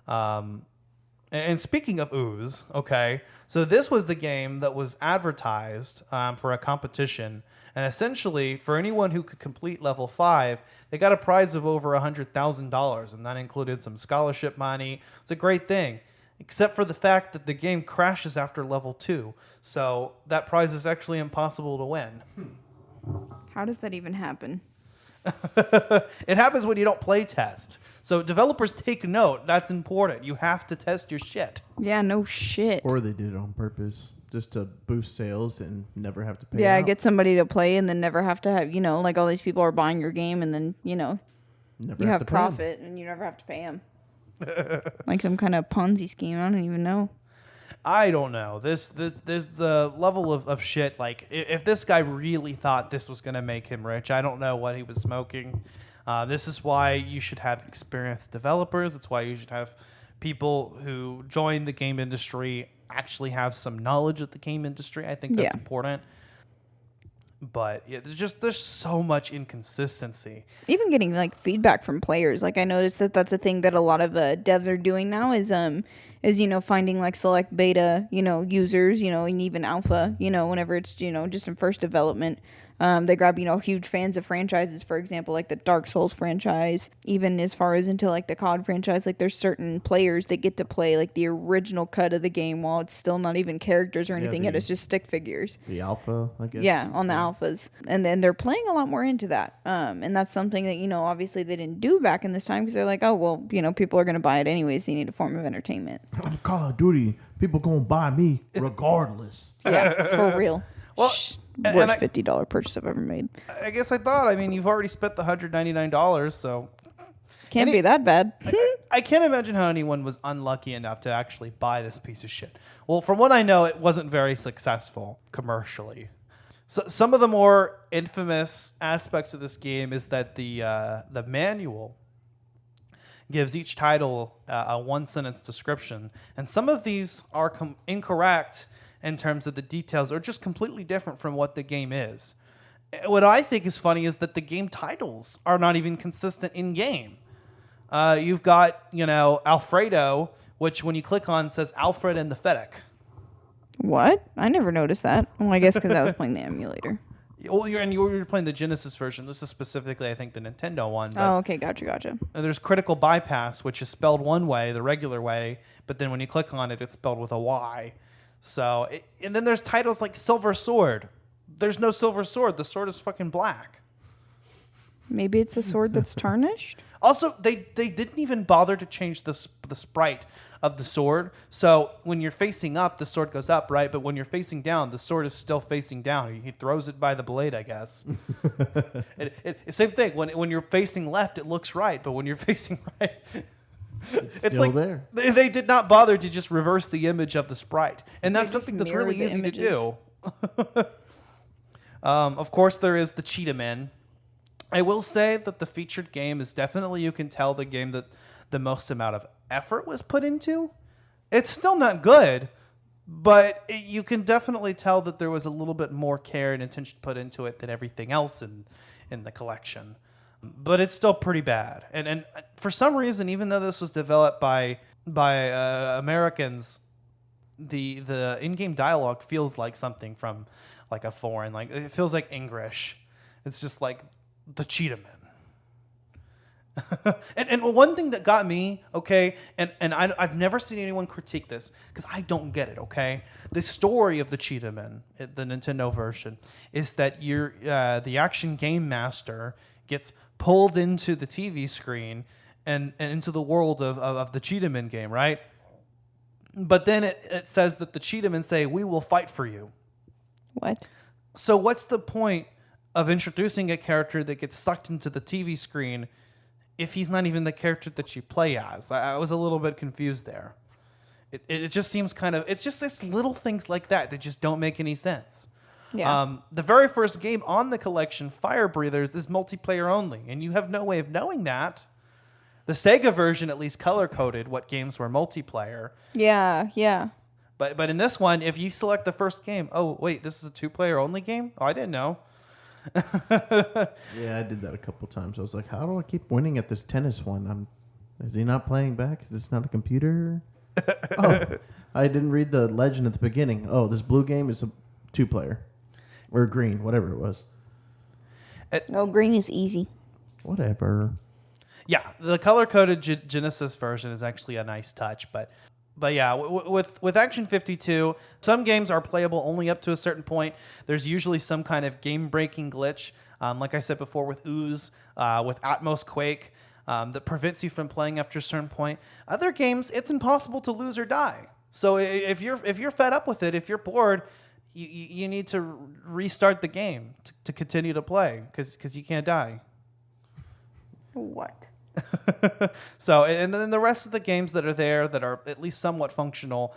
Speaker 2: And speaking of Ooze, okay, so this was the game that was advertised for a competition, and essentially for anyone who could complete level 5, they got a prize of over $100,000, and that included some scholarship money. It's a great thing, except for the fact that the game crashes after level 2, so that prize is actually impossible to win.
Speaker 3: How does that even happen?
Speaker 2: It happens when you don't play test. So developers take note. That's important. You have to test your shit.
Speaker 3: Yeah, no shit.
Speaker 4: Or they did it on purpose just to boost sales and never have to pay
Speaker 3: Yeah,
Speaker 4: out.
Speaker 3: get somebody to play and then never have to have, like all these people are buying your game and then,
Speaker 4: Never
Speaker 3: you have
Speaker 4: to pay 'em.
Speaker 3: profit and you never have to pay them. Like some kind of Ponzi scheme. I don't even know.
Speaker 2: I don't know. This the level of shit. Like, if this guy really thought this was going to make him rich, I don't know what he was smoking. This is why you should have experienced developers. It's why you should have people who join the game industry actually have some knowledge of the game industry. I think that's important. But yeah, there's so much inconsistency.
Speaker 3: Even getting like feedback from players. Like I noticed that's a thing that a lot of devs are doing now is finding like select beta, users, and even alpha, whenever it's, just in first development, They grab, huge fans of franchises, for example, like the Dark Souls franchise, even as far as into like the COD franchise. Like there's certain players that get to play like the original cut of the game while it's still not even characters or anything yet. It's just stick figures.
Speaker 4: The alpha, I guess.
Speaker 3: Yeah, on the alphas. And then they're playing a lot more into that. And that's something that, obviously they didn't do back in this time because they're like, oh, well, people are going to buy it anyways. They need a form of entertainment.
Speaker 4: Call of Duty, people going to buy me regardless.
Speaker 3: Yeah, for real.
Speaker 2: Well,
Speaker 3: worst $50 purchase I've ever made.
Speaker 2: I guess I thought, you've already spent the $199, so...
Speaker 3: Can't be that bad.
Speaker 2: I can't imagine how anyone was unlucky enough to actually buy this piece of shit. Well, from what I know, it wasn't very successful commercially. So some of the more infamous aspects of this game is that the manual gives each title a one-sentence description, and some of these are incorrect in terms of the details, or just completely different from what the game is. What I think is funny is that the game titles are not even consistent in-game. You've got, Alfredo, which when you click on says Alfred and the Fennec.
Speaker 3: What? I never noticed that. Well, I guess because I was playing the emulator.
Speaker 2: Well, you were playing the Genesis version. This is specifically, I think, the Nintendo one.
Speaker 3: Oh, okay. Gotcha.
Speaker 2: There's Critical Bypass, which is spelled one way, the regular way, but then when you click on it, it's spelled with a Y. So, and then there's titles like Silver Sword. There's no Silver Sword. The sword is fucking black.
Speaker 3: Maybe it's a sword that's tarnished?
Speaker 2: Also, they didn't even bother to change the sprite of the sword. So when you're facing up, the sword goes up, right? But when you're facing down, the sword is still facing down. He throws it by the blade, I guess. Same thing. When you're facing left, it looks right. But when you're facing right...
Speaker 4: It's still like there.
Speaker 2: They did not bother to just reverse the image of the sprite. And that's something that's really easy to do. Of course, there is the Cheetah Man. I will say that the featured game is definitely, you can tell, the game that the most amount of effort was put into. It's still not good, but you can definitely tell that there was a little bit more care and attention put into it than everything else in the collection. But it's still pretty bad. And for some reason, even though this was developed by Americans, the in-game dialogue feels like something from like a foreign, like it feels like English. It's just like the Cheetah Man. and one thing that got me, okay, and I've never seen anyone critique this because I don't get it, okay? The story of the Cheetah Man, the Nintendo version, is that the action game master gets pulled into the TV screen and into the world of the Cheetah Man game, right? But then it says that the Cheetah Men say, "We will fight for you."
Speaker 3: What?
Speaker 2: So what's the point of introducing a character that gets sucked into the TV screen if he's not even the character that you play as? I was a little bit confused there. It just seems kind of... It's just this little things like that just don't make any sense.
Speaker 3: Yeah.
Speaker 2: The very first game on the collection, Fire Breathers, is multiplayer only, and you have no way of knowing that. The Sega version at least color-coded what games were multiplayer.
Speaker 3: Yeah.
Speaker 2: But in this one, if you select the first game, oh, wait, this is a two-player only game? Oh, I didn't know.
Speaker 4: Yeah, I did that a couple times. I was like, how do I keep winning at this tennis one? Is he not playing back? Is this not a computer? Oh, I didn't read the legend at the beginning. Oh, this blue game is a two-player. Or green, whatever it was.
Speaker 3: No, green is easy.
Speaker 4: Whatever.
Speaker 2: Yeah, the color-coded Genesis version is actually a nice touch, but yeah, with Action 52, some games are playable only up to a certain point. There's usually some kind of game-breaking glitch, like I said before, with Ooze, with Atmos Quake, that prevents you from playing after a certain point. Other games, it's impossible to lose or die. So if you're fed up with it, if you're bored, you need to restart the game to continue to play because you can't die.
Speaker 3: What?
Speaker 2: So, and then the rest of the games that are there that are at least somewhat functional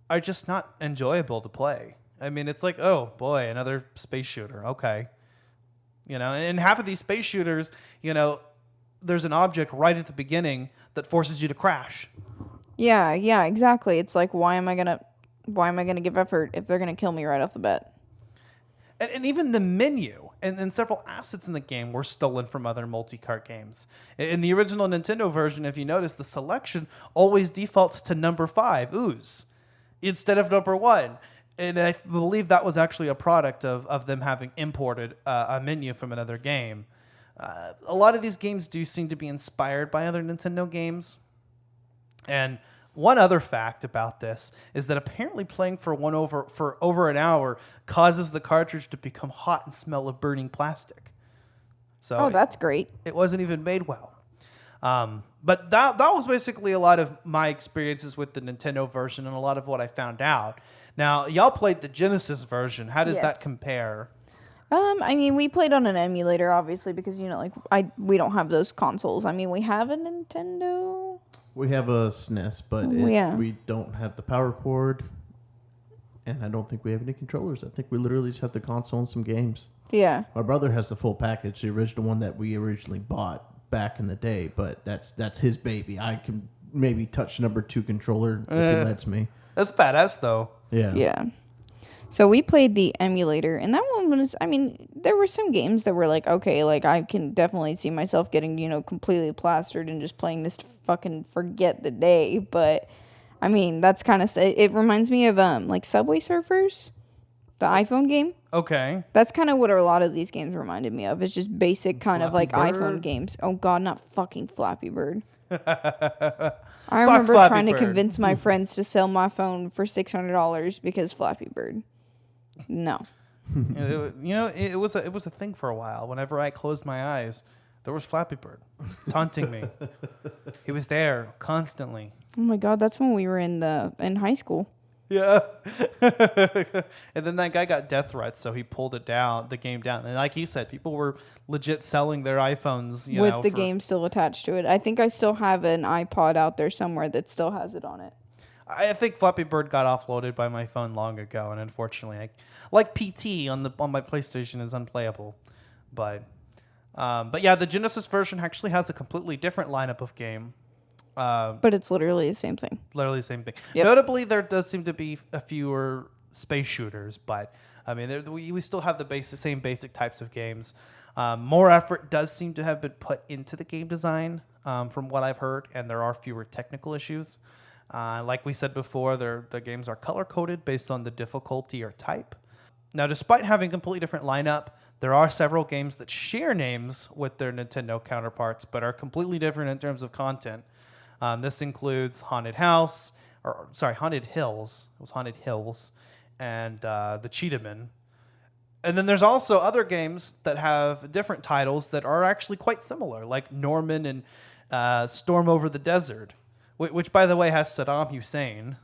Speaker 2: are just not enjoyable to play. I mean, it's like, oh boy, another space shooter. Okay. And half of these space shooters, there's an object right at the beginning that forces you to crash.
Speaker 3: Yeah, exactly. It's like, why am I gonna give effort if they're gonna kill me right off the bat?
Speaker 2: And even the menu and several assets in the game were stolen from other multi-cart games. In the original Nintendo version, if you notice, the selection always defaults to number 5, Ooze, instead of number 1. And I believe that was actually a product of them having imported a menu from another game. A lot of these games do seem to be inspired by other Nintendo games. And one other fact about this is that apparently playing for over an hour causes the cartridge to become hot and smell of burning plastic. So
Speaker 3: that's great.
Speaker 2: It wasn't even made well. But that was basically a lot of my experiences with the Nintendo version and a lot of what I found out. Now, y'all played the Genesis version. How does that compare?
Speaker 3: I mean, we played on an emulator, obviously, because, we don't have those consoles. I mean, we have a Nintendo.
Speaker 4: We have a SNES, but we don't have the power cord, and I don't think we have any controllers. I think we literally just have the console and some games.
Speaker 3: Yeah.
Speaker 4: My brother has the full package, the original one that we originally bought back in the day, but that's his baby. I can maybe touch number 2 controller if he lets me.
Speaker 2: That's badass, though.
Speaker 4: Yeah.
Speaker 3: Yeah. So we played the emulator, and that one was, I mean, there were some games that were like, okay, like I can definitely see myself getting, completely plastered and just playing this to fucking forget the day. But, I mean, that's kind of, it reminds me of, like Subway Surfers, the iPhone game.
Speaker 2: Okay.
Speaker 3: That's kind of what a lot of these games reminded me of. It's just basic kind of like iPhone games. Oh, God, not fucking Flappy Bird. I remember trying to convince my friends to sell my phone for $600 because Flappy Bird. No.
Speaker 2: It was a thing for a while. Whenever I closed my eyes, there was Flappy Bird taunting me. He was there constantly.
Speaker 3: Oh my God, that's when we were in high school.
Speaker 2: Yeah. And then that guy got death threats, so he pulled the game down. And like you said, people were legit selling their iPhones,
Speaker 3: with the game still attached to it. I think I still have an iPod out there somewhere that still has it on it.
Speaker 2: I think Flappy Bird got offloaded by my phone long ago, and unfortunately, like PT on my PlayStation is unplayable. But yeah, the Genesis version actually has a completely different lineup of game.
Speaker 3: But it's literally the same thing.
Speaker 2: Literally the same thing.
Speaker 3: Yep.
Speaker 2: Notably, there does seem to be a fewer space shooters, but I mean, we still have the same basic types of games. More effort does seem to have been put into the game design, from what I've heard, and there are fewer technical issues. Like we said before, the games are color-coded based on the difficulty or type. Now, despite having a completely different lineup, there are several games that share names with their Nintendo counterparts, but are completely different in terms of content. This includes Haunted Hills. It was Haunted Hills, and the Cheetahman. And then there's also other games that have different titles that are actually quite similar, like Norman and Storm Over the Desert, which, by the way, has Saddam Hussein.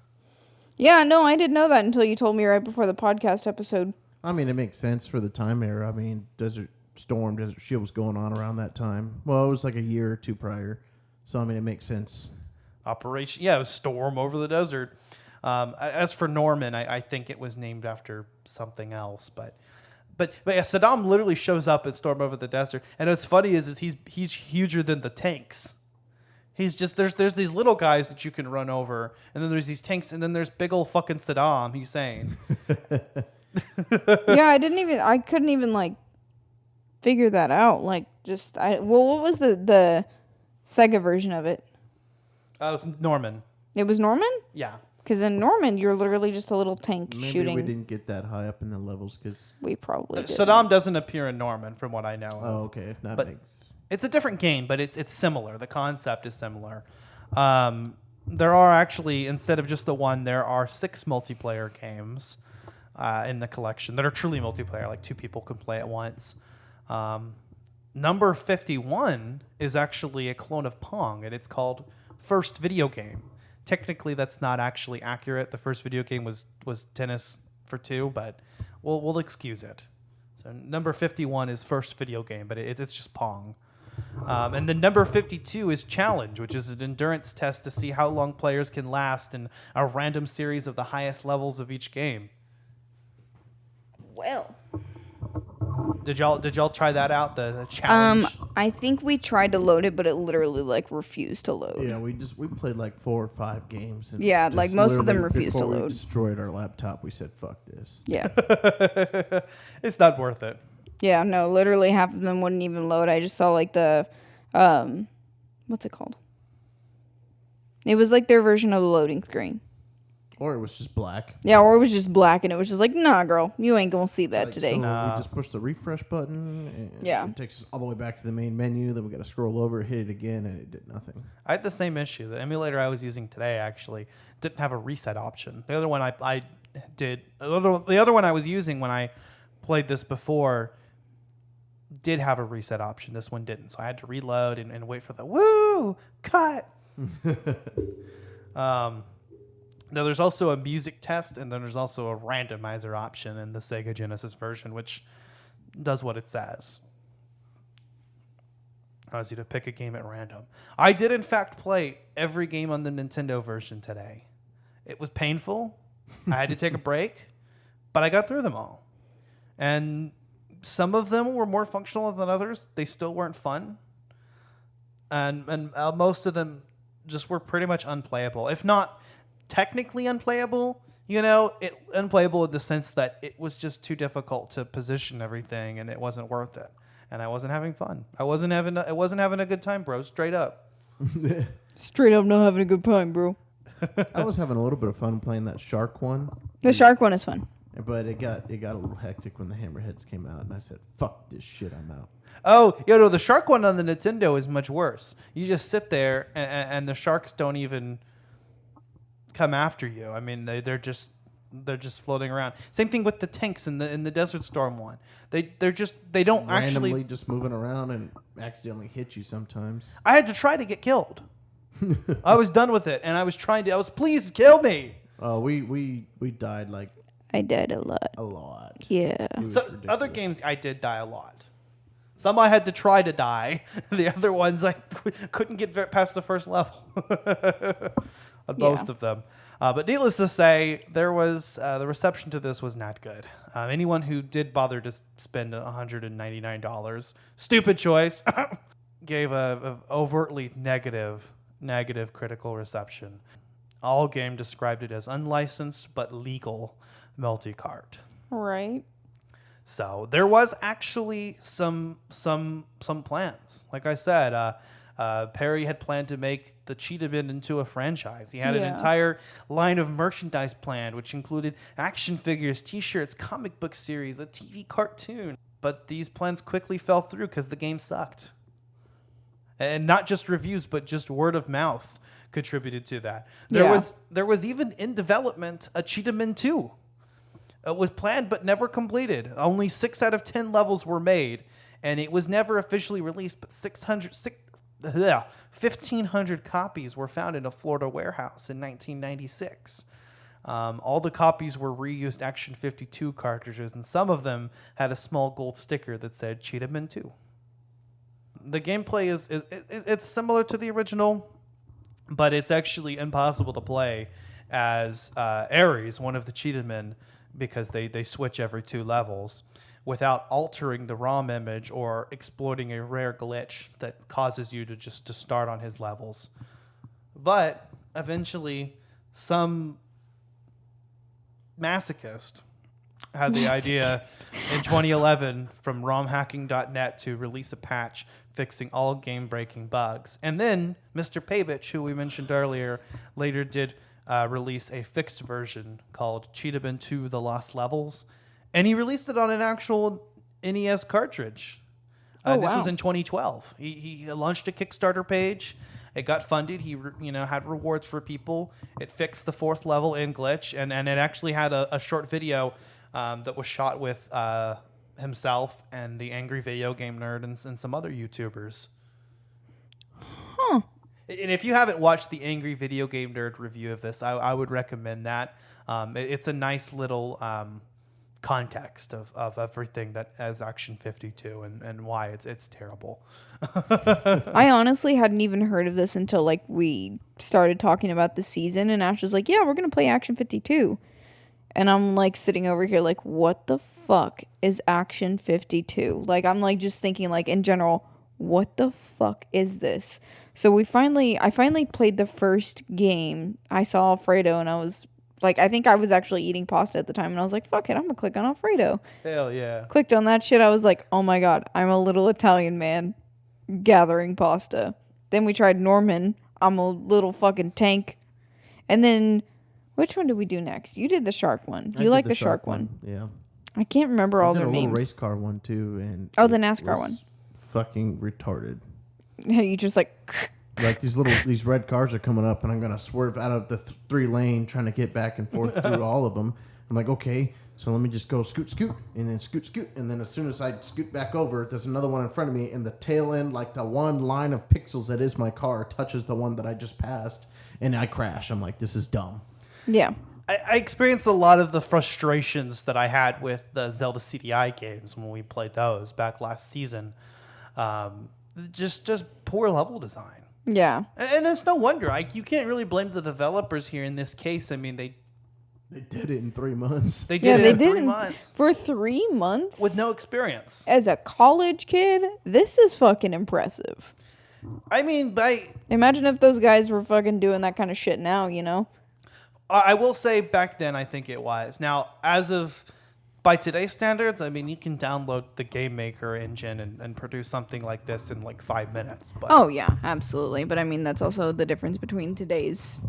Speaker 3: Yeah, no, I didn't know that until you told me right before the podcast episode.
Speaker 4: I mean, it makes sense for the time era. I mean, Desert Shield was going on around that time. Well, it was like a year or two prior. So, I mean, it makes sense.
Speaker 2: It was Storm Over the Desert. As for Norman, I think it was named after something else. But yeah, Saddam literally shows up at Storm Over the Desert. And what's funny is he's huger than the tanks. He's just, there's these little guys that you can run over, and then there's these tanks, and then there's big old fucking Saddam Hussein.
Speaker 3: Yeah, I couldn't even, like, figure that out. Like, what was the Sega version of it?
Speaker 2: It was Norman.
Speaker 3: It was Norman?
Speaker 2: Yeah.
Speaker 3: Because in Norman, you're literally just a little tank shooting.
Speaker 4: Maybe we didn't get that high up in the levels because
Speaker 3: we probably did.
Speaker 2: Saddam doesn't appear in Norman, from what I know.
Speaker 4: Oh, okay. That makes.
Speaker 2: It's a different game, but it's similar. The concept is similar. There are actually, instead of just the one, there are 6 multiplayer games in the collection that are truly multiplayer, like 2 people can play at once. Number 51 is actually a clone of Pong, and it's called First Video Game. Technically, that's not actually accurate. The first video game was Tennis for 2, but we'll excuse it. So number 51 is First Video Game, but it's just Pong. And then number 52 is Challenge, which is an endurance test to see how long players can last in a random series of the highest levels of each game.
Speaker 3: Well,
Speaker 2: did y'all try that out, the Challenge?
Speaker 3: I think we tried to load it, but it literally like refused to load.
Speaker 4: Yeah, we played like 4 or 5 games. And
Speaker 3: yeah, like most of them refused to load.
Speaker 4: We destroyed our laptop. We said, "Fuck this."
Speaker 3: Yeah,
Speaker 2: it's not worth it.
Speaker 3: Yeah, no, literally half of them wouldn't even load. I just saw like the, what's it called? It was like their version of the loading screen.
Speaker 4: Or it was just black.
Speaker 3: Yeah, or it was just black, and it was just like, nah, girl, you ain't gonna see that today.
Speaker 4: So we just push the refresh button, and it takes us all the way back to the main menu. Then we got to scroll over, hit it again, and it did nothing.
Speaker 2: I had the same issue. The emulator I was using today actually didn't have a reset option. The other one I did, the other one I was using when I played this before did have a reset option. This one didn't, so I had to reload and wait for the woo cut. Now, there's also a music test, and then there's also a randomizer option in the Sega Genesis version, which does what it says. Allows you to pick a game at random. I did, in fact, play every game on the Nintendo version today. It was painful. I had to take a break, but I got through them all. And some of them were more functional than others. They still weren't fun. And most of them just were pretty much unplayable. If not technically unplayable, unplayable in the sense that it was just too difficult to position everything, and it wasn't worth it. And I wasn't having fun. I wasn't having a good time, bro. Straight up.
Speaker 3: Straight up, not having a good time, bro.
Speaker 4: I was having a little bit of fun playing that shark one.
Speaker 3: The shark one is fun.
Speaker 4: But it got a little hectic when the hammerheads came out, and I said, "Fuck this shit, I'm out."
Speaker 2: Oh, the shark one on the Nintendo is much worse. You just sit there, and the sharks don't even come after you. I mean, they're just floating around. Same thing with the tanks in the Desert Storm one. They don't
Speaker 4: randomly
Speaker 2: actually
Speaker 4: just moving around and accidentally hit you sometimes.
Speaker 2: I had to try to get killed. I was done with it, and I was please kill me.
Speaker 4: Oh, we died like.
Speaker 3: I died a lot.
Speaker 4: A lot.
Speaker 3: Yeah.
Speaker 2: So ridiculous. Other games I did die a lot. Some I had to try to die. The other ones I couldn't get past the first level. On most of them. But needless to say, there was the reception to this was not good. Anyone who did bother to spend $199, stupid choice, gave a overtly negative critical reception. All game described it as unlicensed but legal multi-cart.
Speaker 3: Right.
Speaker 2: So there was actually some plans. Like I said, Perry had planned to make the Cheetah Bin into a franchise. He had an entire line of merchandise planned, which included action figures, T-shirts, comic book series, a TV cartoon. But these plans quickly fell through because the game sucked. And not just reviews, but just word of mouth contributed to that. There was even in development a Cheetah Bin 2. It was planned but never completed. Only 6 out of 10 levels were made, and it was never officially released, but 1,500 copies were found in a Florida warehouse in 1996. All the copies were reused Action 52 cartridges, and some of them had a small gold sticker that said Cheetah Bin 2. The gameplay is similar to the original, but it's actually impossible to play as Ares, one of the Cheetah Men, because they switch every 2 levels without altering the ROM image or exploiting a rare glitch that causes you to start on his levels. But eventually, some masochist had the idea in 2011 from romhacking.net to release a patch fixing all game-breaking bugs. And then Mr. Paybitch, who we mentioned earlier, later did release a fixed version called Cheetah Bin 2 The Lost Levels. And he released it on an actual NES cartridge. This was in 2012. He launched a Kickstarter page. It got funded. He had rewards for people. It fixed the 4th level in glitch. And it actually had a short video that was shot with himself and the Angry Video Game Nerd and some other YouTubers.
Speaker 3: Huh.
Speaker 2: And if you haven't watched the Angry Video Game Nerd review of this, I would recommend that. It's a nice little context of everything that as Action 52 and why it's terrible.
Speaker 3: I honestly hadn't even heard of this until we started talking about the season, and Ash was like, yeah, we're going to play Action 52. And I'm sitting over here what the fuck is Action 52? I'm just thinking in general, what the fuck is this? So I finally played the first game. I saw Alfredo, and I was I think I was actually eating pasta at the time, and I was like, fuck it, I'm gonna click on Alfredo.
Speaker 2: Hell yeah.
Speaker 3: Clicked on that shit. I was like, oh my god, I'm a little Italian man gathering pasta. Then we tried Norman. I'm a little fucking tank. And then Which one did we do next? You did the shark one.
Speaker 4: I
Speaker 3: You
Speaker 4: did
Speaker 3: like the shark one.
Speaker 4: Yeah.
Speaker 3: I can't remember all
Speaker 4: I did
Speaker 3: their
Speaker 4: a little
Speaker 3: names.
Speaker 4: race car one too, and
Speaker 3: Oh, the
Speaker 4: it
Speaker 3: NASCAR
Speaker 4: was
Speaker 3: one.
Speaker 4: Fucking retarded.
Speaker 3: You just like.
Speaker 4: Like these red cars are coming up, and I'm gonna swerve out of the 3-lane, trying to get back and forth through all of them. I'm like, okay, so let me just go scoot, and then scoot, and then as soon as I scoot back over, there's another one in front of me, and the tail end, like the one line of pixels that is my car, touches the one that I just passed, and I crash. I'm like, this is dumb.
Speaker 3: Yeah.
Speaker 2: I experienced a lot of the frustrations that I had with the Zelda CDI games when we played those back last season. Just poor level design.
Speaker 3: Yeah.
Speaker 2: And it's no wonder. You can't really blame the developers here in this case. I mean, they
Speaker 4: did it in 3 months.
Speaker 2: They did it in 3 months.
Speaker 3: For 3 months?
Speaker 2: With no experience.
Speaker 3: As a college kid, this is fucking impressive.
Speaker 2: I mean,
Speaker 3: imagine if those guys were fucking doing that kind of shit now, you know?
Speaker 2: I will say back then I think it was. Now, by today's standards, I mean, you can download the Game Maker engine and produce something like this in like 5 minutes. But
Speaker 3: oh, yeah, absolutely. But I mean, that's also the difference between today's,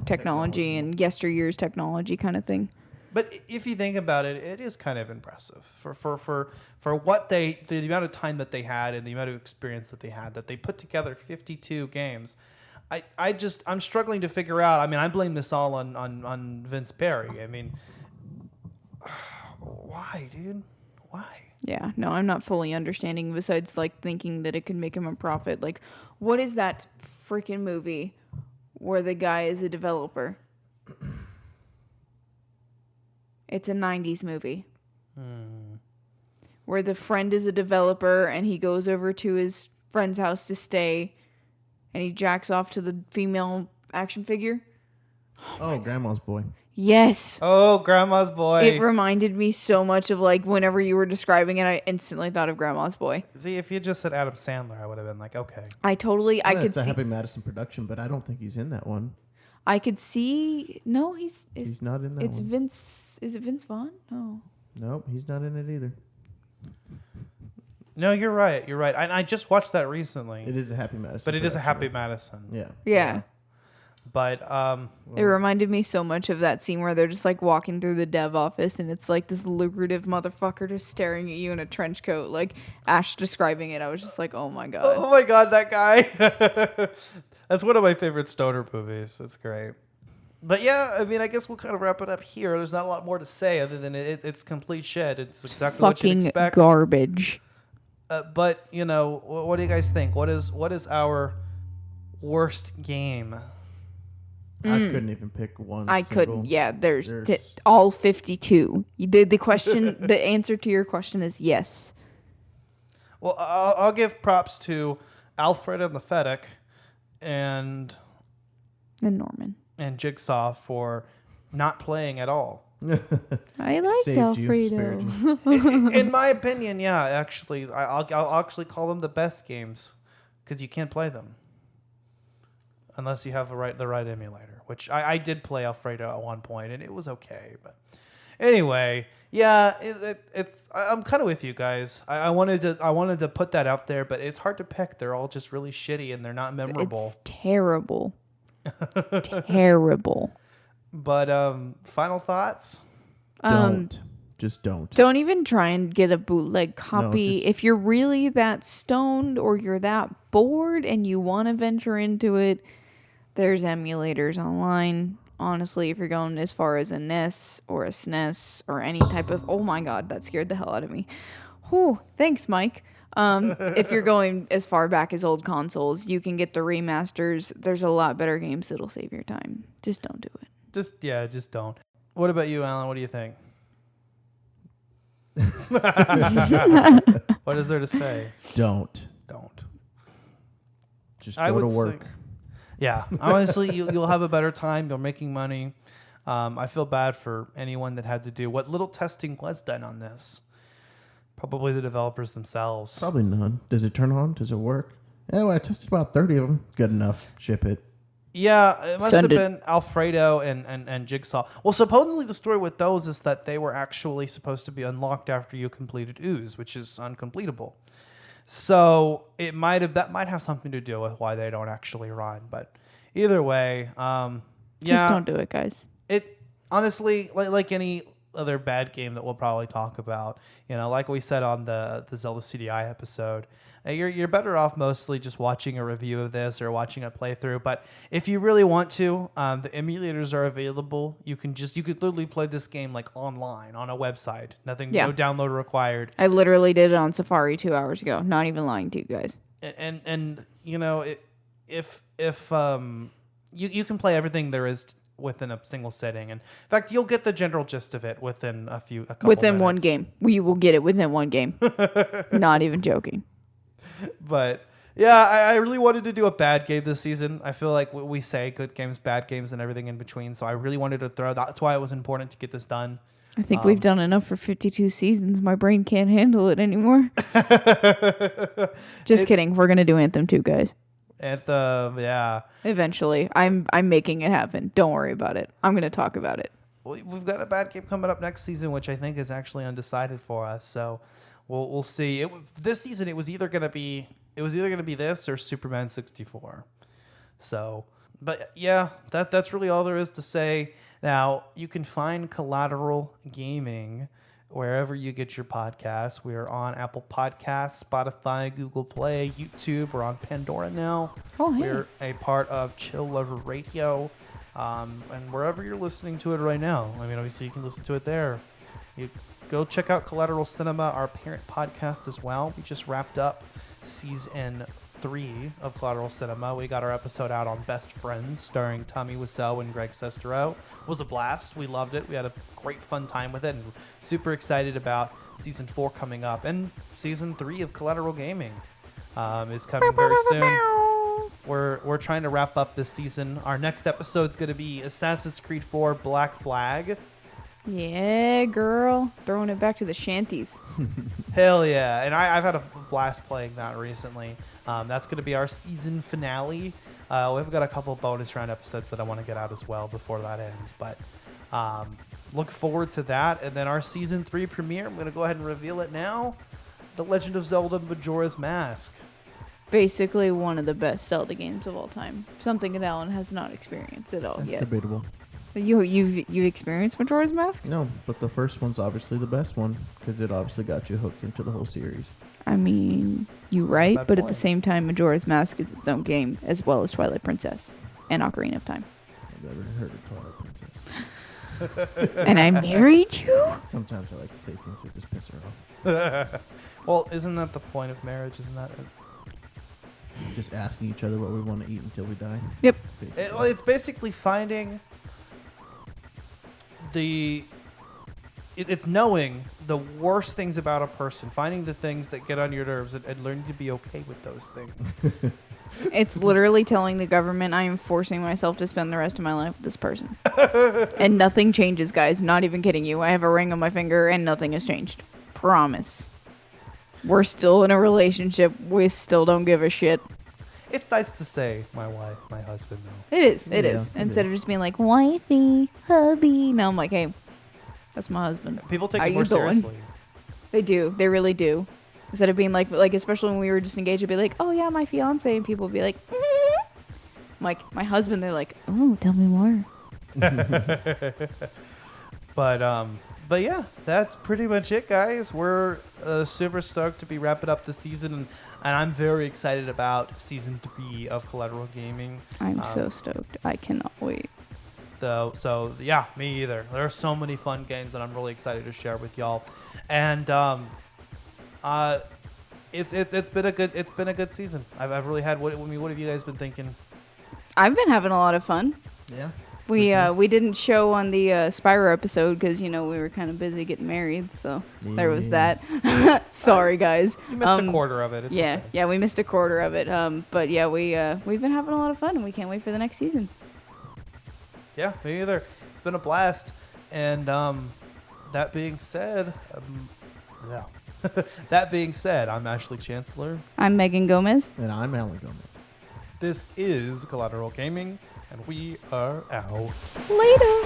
Speaker 3: technology and yesteryear's technology kind of thing.
Speaker 2: But if you think about it, it is kind of impressive for what the amount of time that they had and the amount of experience that they had, that they put together 52 games. I'm struggling to figure out. I mean, I blame this all on Vince Perry. I mean, why, dude? Why?
Speaker 3: Yeah, no, I'm not fully understanding besides like thinking that it could make him a profit. Like, what is that freaking movie where the guy is a developer? It's a 90s movie. Where the friend is a developer and he goes over to his friend's house to stay and he jacks off to the female action figure.
Speaker 4: Oh, Grandma's Boy.
Speaker 3: Yes.
Speaker 2: Oh, Grandma's Boy.
Speaker 3: It reminded me so much of like whenever you were describing it, I instantly thought of Grandma's Boy.
Speaker 2: See, if you just said Adam Sandler, I would have been like, okay.
Speaker 3: I could
Speaker 4: It's a
Speaker 3: see.
Speaker 4: Happy Madison production, but I don't think he's in that one.
Speaker 3: I could see. No, he's
Speaker 4: not in that
Speaker 3: It's
Speaker 4: one.
Speaker 3: Vince. Is it Vince Vaughn? No.
Speaker 4: Nope, he's not in it either.
Speaker 2: No, you're right. You're right. I just watched that recently.
Speaker 4: It is a Happy Madison.
Speaker 2: But it is a
Speaker 4: production,
Speaker 2: Happy
Speaker 4: though.
Speaker 2: Madison.
Speaker 4: Yeah.
Speaker 3: Yeah.
Speaker 2: But
Speaker 3: It reminded me so much of that scene where they're just like walking through the dev office and it's like this lucrative motherfucker just staring at you in a trench coat. Like Ash describing it, I was just like, oh my god.
Speaker 2: oh my god, that guy. That's one of my favorite stoner movies. It's great. But yeah, I mean, I guess we'll kind of wrap it up here. There's not a lot more to say other than it's complete shit. It's exactly what you'd
Speaker 3: Fucking
Speaker 2: expect.
Speaker 3: garbage.
Speaker 2: But what do you guys think? What is our worst game?
Speaker 4: I couldn't even pick one.
Speaker 3: I
Speaker 4: single.
Speaker 3: couldn't. Yeah, there's all 52. The question, the answer to your question is yes.
Speaker 2: Well, I'll give props to Alfred and the Fennec and
Speaker 3: Norman.
Speaker 2: and Jigsaw for not playing at all.
Speaker 3: I liked
Speaker 4: Saved you, spared
Speaker 3: Alfredo.
Speaker 4: you.
Speaker 2: In my opinion, yeah, actually, I'll actually call them the best games because you can't play them unless you have the right emulator. Which I did play Alfredo at one point and it was okay, but anyway, yeah, I'm kind of with you guys. I wanted to put that out there, but it's hard to pick. They're all just really shitty and they're not memorable.
Speaker 3: It's terrible. Terrible.
Speaker 2: But final thoughts?
Speaker 4: Don't. Just don't.
Speaker 3: Don't even try and get a bootleg copy. If you're really that stoned or you're that bored and you want to venture into it, there's emulators online. Honestly, if you're going as far as a NES or a SNES or any type of... Oh my god, that scared the hell out of me. Whew, thanks, Mike. If you're going as far back as old consoles, you can get the remasters. There's a lot better games that'll save your time. Just don't do it.
Speaker 2: Just don't. What about you, Alan? What do you think? What is there to say?
Speaker 4: Don't. Just
Speaker 2: I
Speaker 4: go to
Speaker 2: would
Speaker 4: work.
Speaker 2: say- yeah, honestly, you'll have a better time. You're making money. I feel bad for anyone that had to do what little testing was done on this. Probably the developers themselves.
Speaker 4: Probably none. Does it turn on? Does it work? Yeah, well, I tested about 30 of them. Good enough. Ship it.
Speaker 2: Yeah, it must have been Alfredo and Jigsaw. Well, supposedly the story with those is that they were actually supposed to be unlocked after you completed Ooze, which is uncompletable. So that might have something to do with why they don't actually run. But either way,
Speaker 3: Just don't do it, guys.
Speaker 2: honestly, like any other bad game that we'll probably talk about, like we said on the Zelda CDI episode, you're better off mostly just watching a review of this or watching a playthrough. But if you really want to, the emulators are available. You could literally play this game like online on a website. No download required.
Speaker 3: I literally did it on Safari 2 hours ago. Not even lying to you guys.
Speaker 2: And if you can play everything there is within a single sitting, and in fact, you'll get the general gist of it within a couple
Speaker 3: within
Speaker 2: minutes.
Speaker 3: One game. We will get it within one game. Not even joking.
Speaker 2: But yeah, I really wanted to do a bad game this season. I feel like we say good games, bad games, and everything in between. So I really wanted to throw. That's why it was important to get this done.
Speaker 3: I think we've done enough for 52 seasons. My brain can't handle it anymore. Just kidding. We're gonna do Anthem 2, guys.
Speaker 2: Anthem, yeah.
Speaker 3: Eventually, I'm making it happen. Don't worry about it. I'm gonna talk about it.
Speaker 2: We've got a bad game coming up next season, which I think is actually undecided for us. So we'll see. This season, it was either gonna be this or Superman 64. So, but yeah, that's really all there is to say. Now you can find Collateral Gaming wherever you get your podcasts. We are on Apple Podcasts, Spotify, Google Play, YouTube. We're on Pandora now.
Speaker 3: Oh, hey.
Speaker 2: We're a part of Chill Lover Radio. And wherever you're listening to it right now, I mean, obviously you can listen to it there. You go check out Collateral Cinema, our parent podcast as well. We just wrapped up season 3 of Collateral Cinema. We got our episode out on Best Friends, starring Tommy Wiseau and Greg Sestero. It was a blast. We loved it. We had a great fun time with it, and super excited about season 4 coming up. And season 3 of Collateral Gaming is coming very soon. We're trying to wrap up this season. Our next episode is going to be Assassin's Creed 4 Black Flag.
Speaker 3: Yeah, girl. Throwing it back to the shanties.
Speaker 2: Hell yeah. And I've had a blast playing that recently. That's going to be our season finale. We've got a couple bonus round episodes that I want to get out as well before that ends. But look forward to that. And then our season 3 premiere, I'm going to go ahead and reveal it now. The Legend of Zelda Majora's Mask.
Speaker 3: Basically one of the best Zelda games of all time. Something that Alan has not experienced at all
Speaker 4: That's
Speaker 3: yet.
Speaker 4: debatable.
Speaker 3: You experienced Majora's Mask?
Speaker 4: No, but the first one's obviously the best one because it obviously got you hooked into the whole series.
Speaker 3: I mean, you're right, but at the same time, Majora's Mask is its own game, as well as Twilight Princess and Ocarina of Time.
Speaker 4: I've never heard of Twilight Princess.
Speaker 3: And I married you?
Speaker 4: Sometimes I like to say things that just piss her off.
Speaker 2: Well, isn't that the point of marriage? Isn't that it?
Speaker 4: Just asking each other what we want to eat until we die.
Speaker 3: Yep.
Speaker 2: It's basically finding it's knowing the worst things about a person, finding the things that get on your nerves, and learning to be okay with those things.
Speaker 3: It's literally telling the government I am forcing myself to spend the rest of my life with this person. And nothing changes, guys. Not even kidding you. I have a ring on my finger and nothing has changed. Promise. We're still in a relationship. We still don't give a shit.
Speaker 2: It's nice to say my wife, my husband, though.
Speaker 3: It is. Instead of just being like, wifey, hubby. Now I'm like, hey, that's my husband.
Speaker 2: People take
Speaker 3: How
Speaker 2: it more
Speaker 3: you doing?
Speaker 2: seriously.
Speaker 3: They do. They really do. Instead of being like especially when we were just engaged, it'd be like, oh yeah, my fiance, and people would be like, I'm like, my husband. They're like, oh, tell me more.
Speaker 2: But yeah, that's pretty much it, guys. We're super stoked to be wrapping up the season, and I'm very excited about season 3 of Collateral Gaming.
Speaker 3: I'm so stoked. I cannot wait.
Speaker 2: So yeah, me either. There are so many fun games that I'm really excited to share with y'all, and it's been a good season. I've really had. What have you guys been thinking?
Speaker 3: I've been having a lot of fun.
Speaker 4: Yeah.
Speaker 3: We didn't show on the Spyro episode because we were kind of busy getting married, so there was that. Sorry, guys.
Speaker 2: You missed a quarter of it. It's
Speaker 3: yeah,
Speaker 2: okay.
Speaker 3: yeah, we missed a quarter of it. But yeah, we've been having a lot of fun, and we can't wait for the next season.
Speaker 2: Yeah, me either. It's been a blast, and that being said, that being said, I'm Ashley Chancellor.
Speaker 3: I'm Megan Gomez.
Speaker 4: And I'm Alan Gomez.
Speaker 2: This is Collateral Gaming, and we are out.
Speaker 3: Later.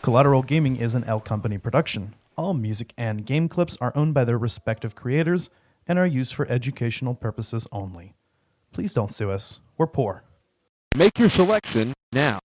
Speaker 2: Collateral Gaming is an L Company production. All music and game clips are owned by their respective creators and are used for educational purposes only. Please don't sue us. We're poor.
Speaker 9: Make your selection now.